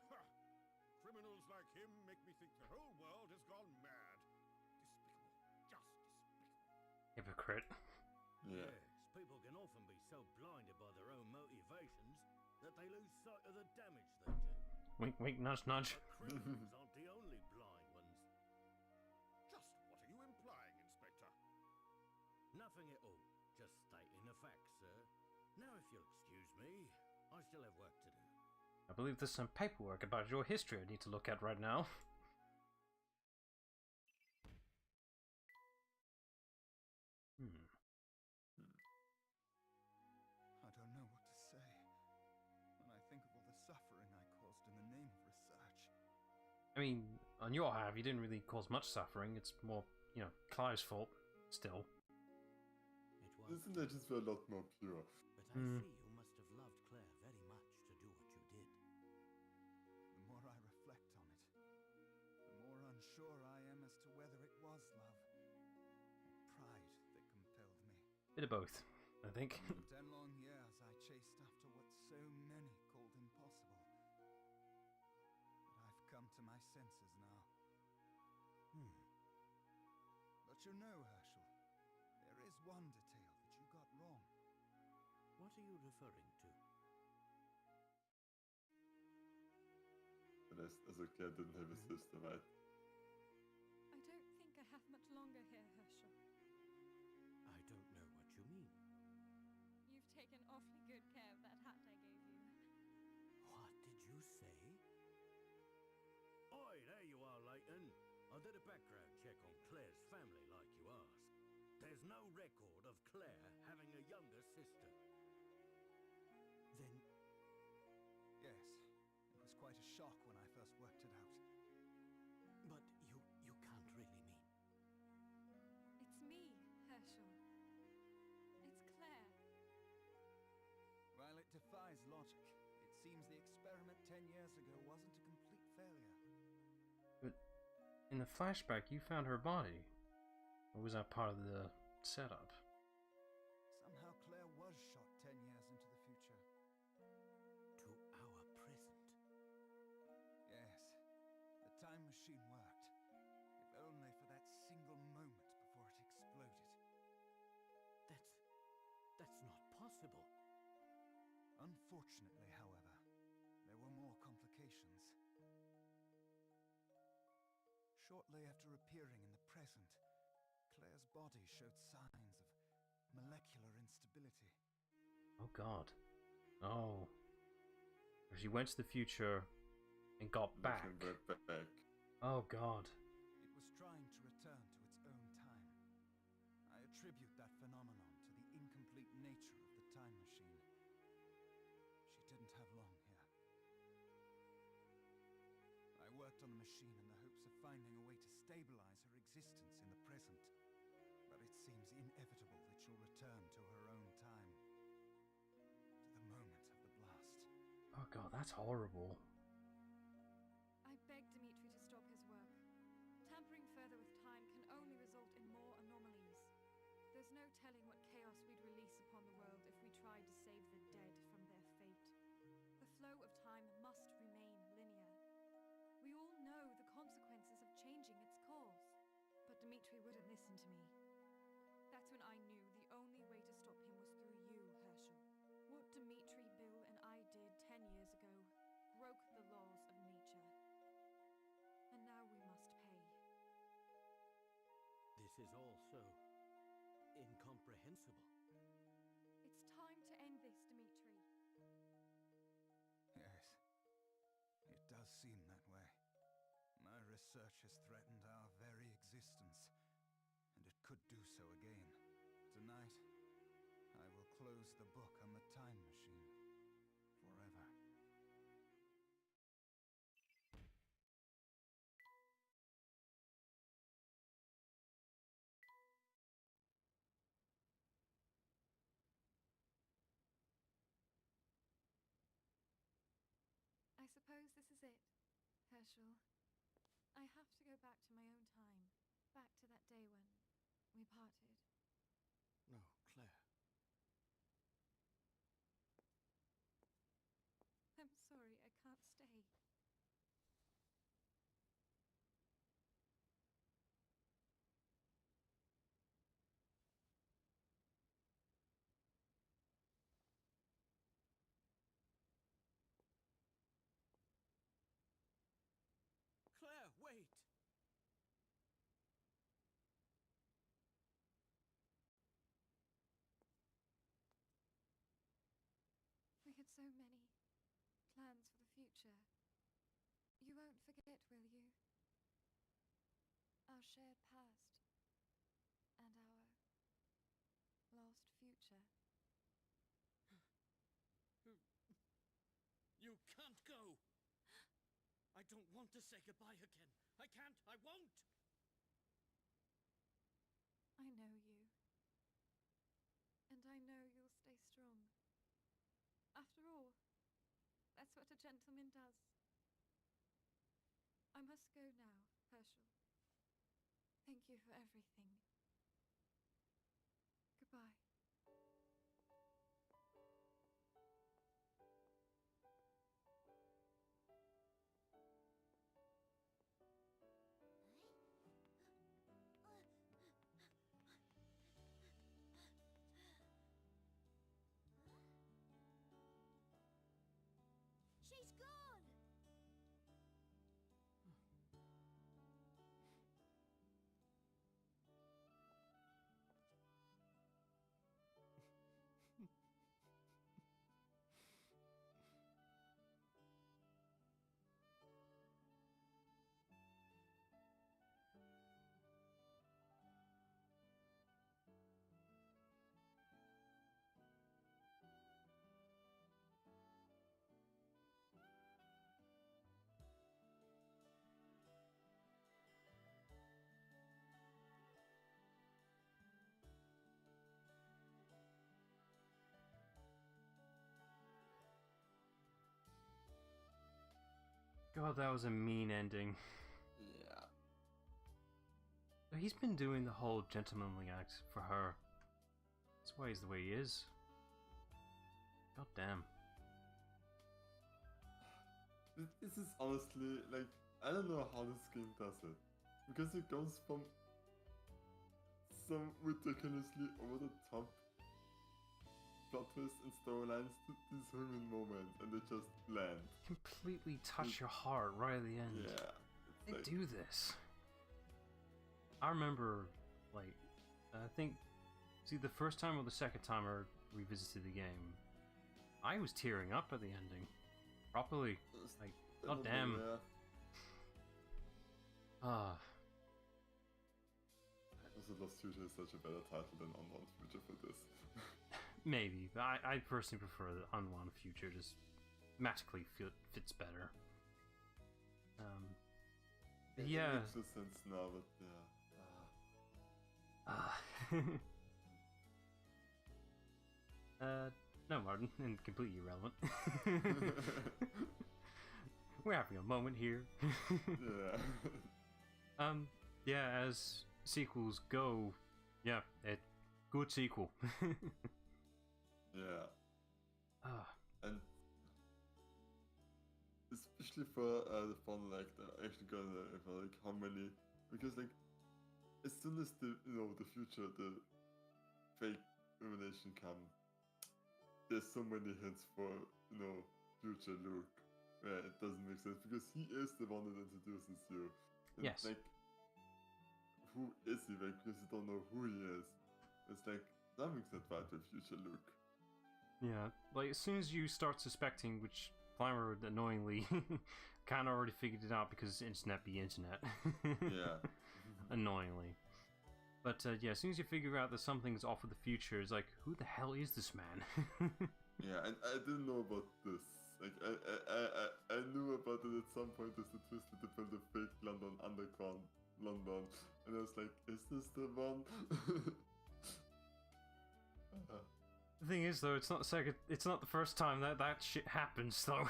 Ha! Criminals like him make me think the whole world has gone mad. Despicable. Just despicable. Hypocrite. Yeah. Yes, people can often be so blinded by their own motivations that they lose sight of the damage they do. Wink, wink, nudge, nudge. But criminals aren't the only blind ones. Just what are you implying, Inspector? Nothing at all. Just stating the facts, sir. Now, if you'll excuse me, I still have work to do. I believe there's some paperwork about your history I need to look at right now. I don't know what to say when I think of all the suffering I caused in the name of research. I mean, on your half, you didn't really cause much suffering. It's more, you know, Clive's fault, still. It was. Isn't that just a lot more pure? But I see you must have loved Claire very much to do what you did. The more I reflect on it, the more unsure I am as to whether it was love or pride that compelled me. Bit of both, I think. For 10 long years I chased after what so many called impossible. But I've come to my senses now. But you know, Herschel, there is one detail that you got wrong. What are you referring to? The rest as a kid didn't have a sister, right? I don't think I have much longer here, Herschel. I don't know what you mean. You've taken awfully good care of that hat I gave you. What did you say? Oi, there you are, Layton. I did a background check on Claire's family, like you asked. There's no record of Claire having a younger sister. Then Yes, it was quite a shock when I first worked it out. But you can't really mean. It's me, Herschel. It's Claire. While it defies logic, it seems the experiment 10 years ago wasn't a complete failure. But in the flashback, you found her body. Or was that part of the setup? Somehow Claire was shot 10 years into the future. To our present. Yes, the time machine worked. If only for that single moment before it exploded. That's not possible. Unfortunately, however, there were more complications. Shortly after appearing in the present, Claire's body showed signs of molecular instability. Oh god. Oh. She went to the future and got back. Came right back. Oh god. It was trying to return to its own time. I attribute that phenomenon to the incomplete nature of the time machine. She didn't have long here. I worked on the machine in the hopes of finding a way to stabilize her existence in the present. But it seems inevitable that she'll return to her own time. To the moment of the blast. Oh god, that's horrible. I begged Dimitri to stop his work. Tampering further with time can only result in more anomalies. There's no telling what chaos we'd release upon the world if we tried to save the dead from their fate. The flow of time must remain linear. We all know the consequences of changing its course. But Dimitri wouldn't listen to me. That's when I knew the is all so incomprehensible. It's time to end this, Dimitri. Yes, it does seem that way. My research has threatened our very existence, and it could do so again. Tonight, I will close the book on the time machine forever. I suppose this is it, Herschel. I have to go back to my own time, back to that day when we parted. No, Claire. I'm sorry, I can't stay. Claire, wait! We had so many plans for the future. You won't forget, will you? Our shared past and our lost future. You can't go! I don't want to say goodbye again. I can't, I won't! I know you. And I know you'll stay strong. After all, that's what a gentleman does. I must go now, Herschel. Thank you for everything. Goodbye. She's gone! God, that was a mean ending. Yeah. He's been doing the whole gentlemanly act for her. That's why he's the way he is. God damn. This is honestly, like, I don't know how this game does it. Because it goes from some ridiculously over the top plot twists and storylines to these human moments, and they just land. Completely touch your heart right at the end. Yeah. They Like, do this. I remember, like, I think, see, the first time or the second time I revisited the game, I was tearing up at the ending. Properly. Like, god damn. Yeah. Ah. Also, Lost Future is such a better title than Unwound Future for this. Maybe, but I personally prefer the Unwound Future. Just thematically fits better. But yeah. It makes no sense now, but yeah. No, Martin, and completely irrelevant. We're having a moment here. Yeah. Yeah, as sequels go, yeah, good sequel. Yeah. Ah. And especially for the fun, like, actually gonna like how many, because like as soon as the future, the fake illumination come, there's so many hints for future Luke where it doesn't make sense because he is the one that introduces you. And Yes. like who is he, like, because you don't know who he is. It's like, that makes that Battle Future look. Yeah, like as soon as you start suspecting, which Climber annoyingly kind of already figured it out because internet be internet. Yeah. Annoyingly. But yeah, as soon as you figure out that something's off with the future, it's like, who the hell is this man? Yeah, and I didn't know about this. Like, I knew about it at some point as the twist to build a fake London underground London. And I was like, is this the one? The thing is, though, it's not the first time that shit happens, though.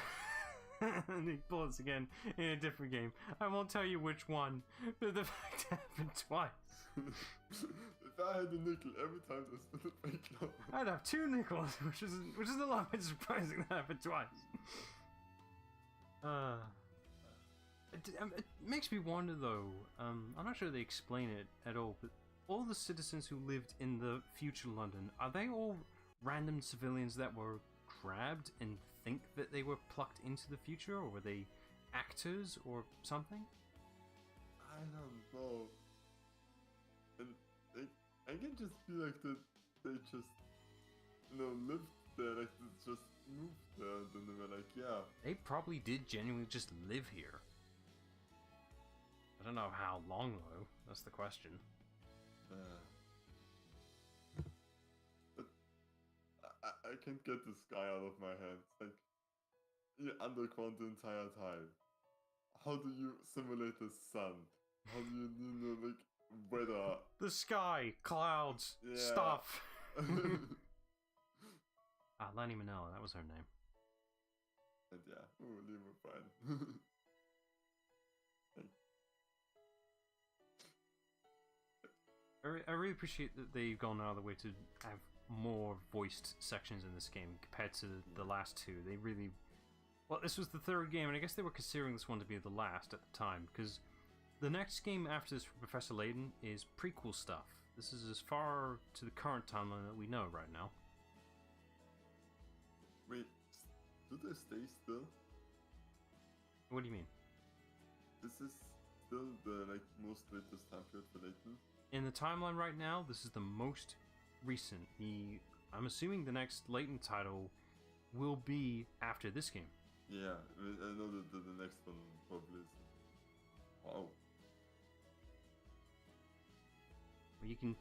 And he pulls again in a different game. I won't tell you which one, but the fact it happened twice. If I had a nickel every time I split a fake London, I'd have 2 nickels, which is a lot bit surprising that happened twice. It makes me wonder, though. I'm not sure they explain it at all, but all the citizens who lived in the future London, are they all random civilians that were grabbed and think that they were plucked into the future, or were they actors or something? I don't know. And I can just feel like that they just, lived there, like they just moved there, and then they were like, yeah. They probably did genuinely just live here. I don't know how long, though. That's the question. But I can't get this guy out of my head. It's like, you're underground the entire time. How do you simulate the sun? How do you like, weather? The sky, clouds, Yeah. stuff. Lanny Manella, that was her name. And yeah, leave her fine. I really appreciate that they've gone out of the way to have more voiced sections in this game compared to the last two. They really... Well, this was the third game, and I guess they were considering this one to be the last at the time, because the next game after this for Professor Layton is prequel stuff. This is as far to the current timeline that we know right now. Wait, do they stay still? What do you mean? This is still the most latest time period for Layton? In the timeline right now, this is the most recent. I'm assuming the next Layton title will be after this game. Yeah, I know that the next one probably is. Wow. You can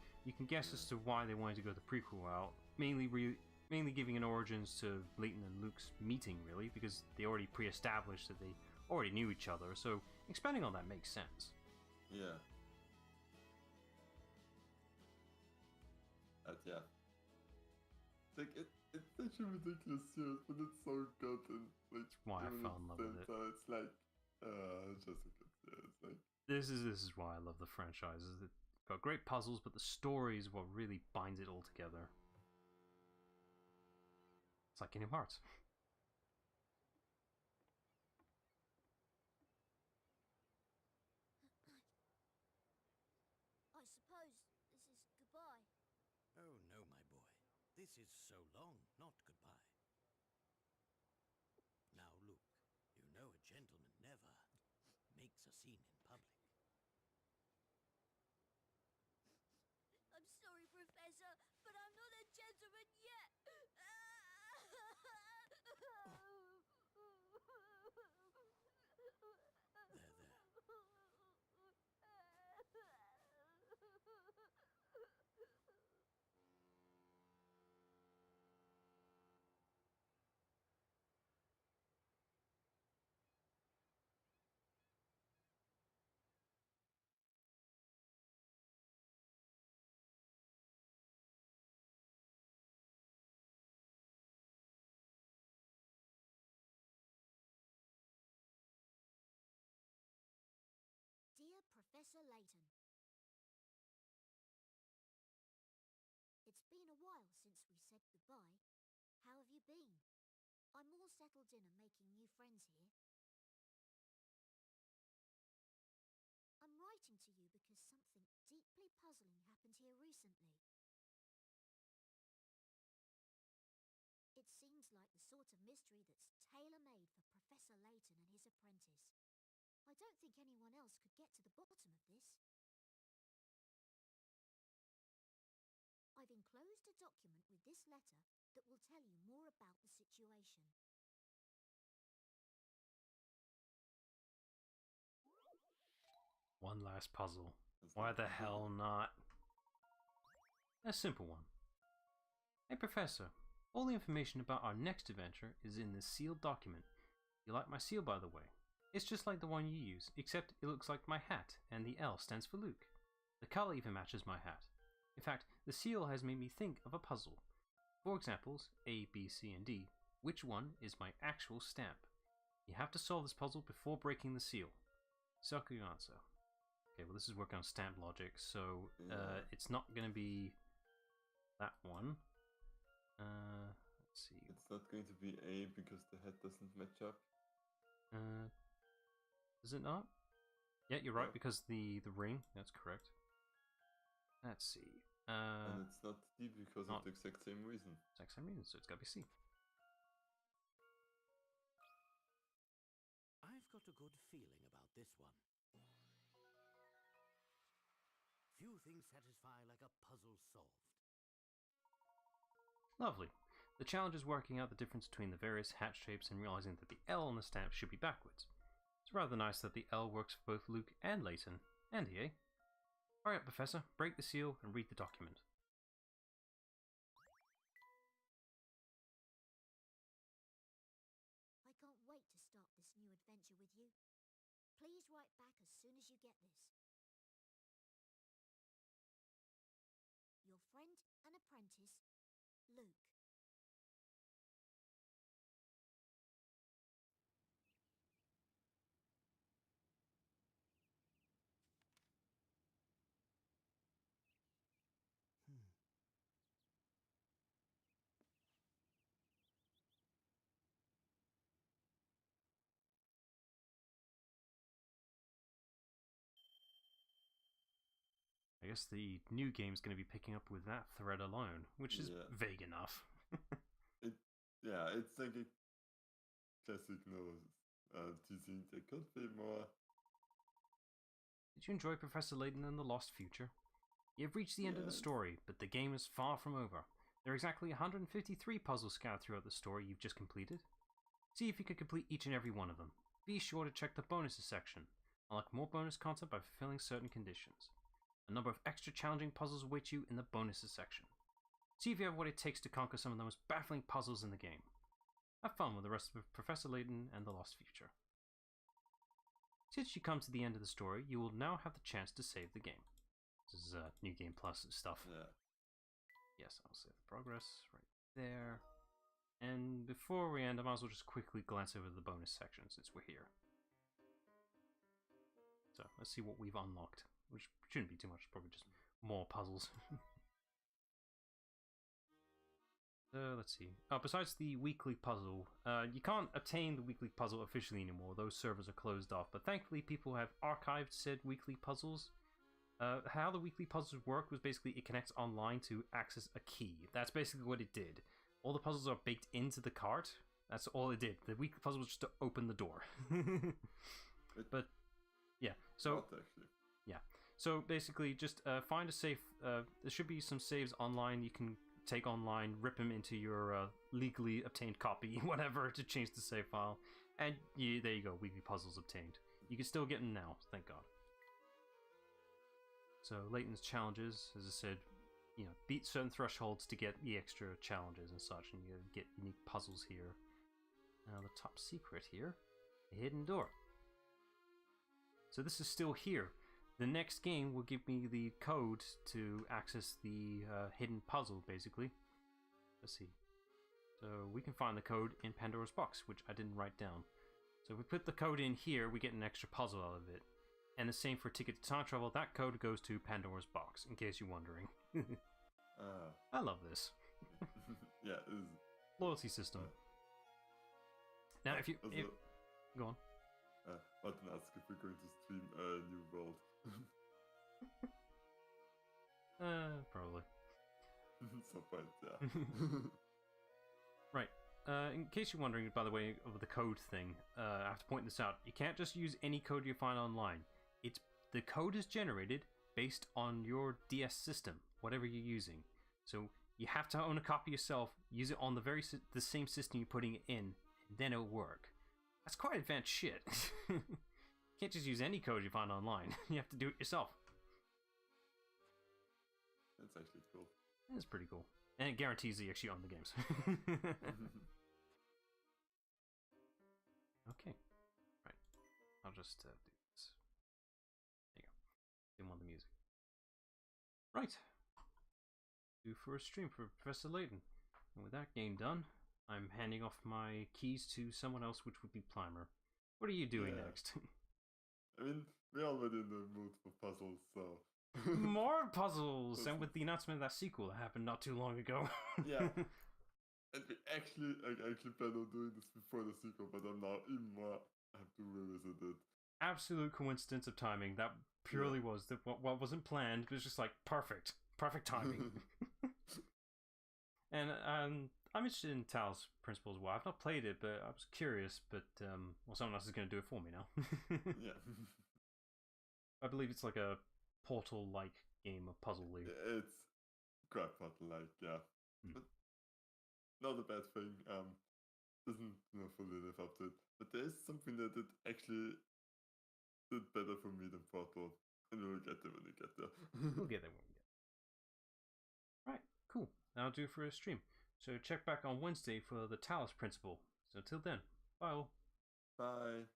guess as to why they wanted to go the prequel route. Mainly giving an origins to Layton and Luke's meeting, really, because they already pre-established that they already knew each other. So expanding on that makes sense. Yeah. Yeah. Like it's such a ridiculous series, but it's so good, and like why I fell in love with it. It's like it's just a good series. Like this is why I love the franchise. It's got great puzzles, but the story is what really binds it all together. It's like Kingdom Hearts. I suppose this is goodbye. Oh no, my boy. This is so long, not goodbye. Now look, you know a gentleman never makes a scene in public. I'm sorry, Professor, but I'm not a gentleman yet. Dear Professor Layton, it's been a while since we said goodbye. How have you been? I'm all settled in and making new friends here. I'm writing to you because something deeply puzzling happened here recently. It seems like the sort of mystery that's tailor-made for Professor Layton and his apprentice. I don't think anyone else could get to the bottom of this. a document with this letter that will tell you more about the situation. One last puzzle. That's Why not- the hell not? A simple one. Hey Professor, all the information about our next adventure is in this sealed document. You like my seal, by the way? It's just like the one you use, except it looks like my hat, and the L stands for Luke. The color even matches my hat. In fact, the seal has made me think of a puzzle. For examples, A, B, C, and D, which one is my actual stamp? You have to solve this puzzle before breaking the seal. Circle your answer. Okay, well this is working on stamp logic, so it's not going to be that one. Let's see. It's not going to be A because the head doesn't match up. Is it not? Yeah, you're right, No. because the ring, that's correct. Let's see. And it's not D because not- of the exact same reason. Exact same reason, so it's gotta be C. I've got a good feeling about this one. Few things satisfy like a puzzle solved. Lovely. The challenge is working out the difference between the various hat shapes and realizing that the L on the stamp should be backwards. It's rather nice that the L works for both Luke and Layton, and EA. Hurry up, Professor, break the seal and read the document. I can't wait to start this new adventure with you. Please write back as soon as you get this. Your friend and apprentice, Luke. I guess the new game's going to be picking up with that thread alone, which is Yeah. vague enough. Yeah, it's like a classic teasing. There could be more. Did you enjoy Professor Layton and the Lost Future? You have reached the end of the Yes. story, but the game is far from over. There are exactly 153 puzzles scattered throughout the story you've just completed. See if you can complete each and every one of them. Be sure to check the bonuses section. Unlock more bonus content by fulfilling certain conditions. A number of extra challenging puzzles await you in the bonuses section. See if you have what it takes to conquer some of the most baffling puzzles in the game. Have fun with the rest of Professor Layton and the Lost Future. Since you come to the end of the story, you will now have the chance to save the game. This is New Game Plus stuff. Yeah. Yes, I'll save the progress right there. And before we end, I might as well just quickly glance over the bonus section since we're here. So let's see what we've unlocked, which shouldn't be too much, probably just more puzzles. Let's see. Besides the weekly puzzle, you can't obtain the weekly puzzle officially anymore. Those servers are closed off. But thankfully, people have archived said weekly puzzles. How the weekly puzzles work was basically it connects online to access a key. That's basically what it did. All the puzzles are baked into the cart. That's all it did. The weekly puzzle was just to open the door. But yeah, so Not actually. yeah. So basically, just find a safe. There should be some saves online you can take online, rip them into your legally obtained copy, whatever, to change the save file, and there you go. Weekly puzzles obtained. You can still get them now, thank God. So Layton's challenges, as I said, beat certain thresholds to get the extra challenges and such, and you get unique puzzles here. Now the top secret here, the hidden door. So this is still here. The next game will give me the code to access the hidden puzzle, basically. Let's see. So we can find the code in Pandora's box, which I didn't write down. So if we put the code in here, we get an extra puzzle out of it. And the same for Ticket to Time Travel, that code goes to Pandora's box, in case you're wondering. I love this. Yeah, it is. Loyalty system. Now, if you... Also, go on. Martin asked if we're going to stream New World. Probably. Some point, yeah. Right. In case you're wondering, by the way, of the code thing, I have to point this out. You can't just use any code you find online. The code is generated based on your DS system, whatever you're using. So You have to own a copy yourself, use it on the same system you're putting it in, and then it'll work. That's quite advanced shit. You can't just use any code you find online. You have to do it yourself. That's actually cool. That's pretty cool. And it guarantees that you actually own the games. Okay. Right. I'll just do this. There you go. Didn't want the music. Right. Do for a stream for Professor Layton. And with that game done, I'm handing off my keys to someone else, which would be Plimer. What are you doing next? I mean, we're already in the mood for puzzles, so... More puzzles! And with the announcement of that sequel that happened not too long ago. Yeah. And I actually planned on doing this before the sequel, but I'm now even more have to revisit it. Absolute coincidence of timing. That purely was what wasn't planned. It was just like perfect timing. And I'm interested in Tal's Principle as well. I've not played it, but I was curious. But well, someone else is going to do it for me now. Yeah. I believe it's like a Portal-like game of puzzle league. It's quite Portal-like, yeah. But not a bad thing. Doesn't fully live up to it. But there is something that it actually did better for me than Portal. And we'll get there when we get there. We'll get there when we get there. Right, cool. That'll do for a stream. So check back on Wednesday for the Talos Principle. So till then, bye all. Bye.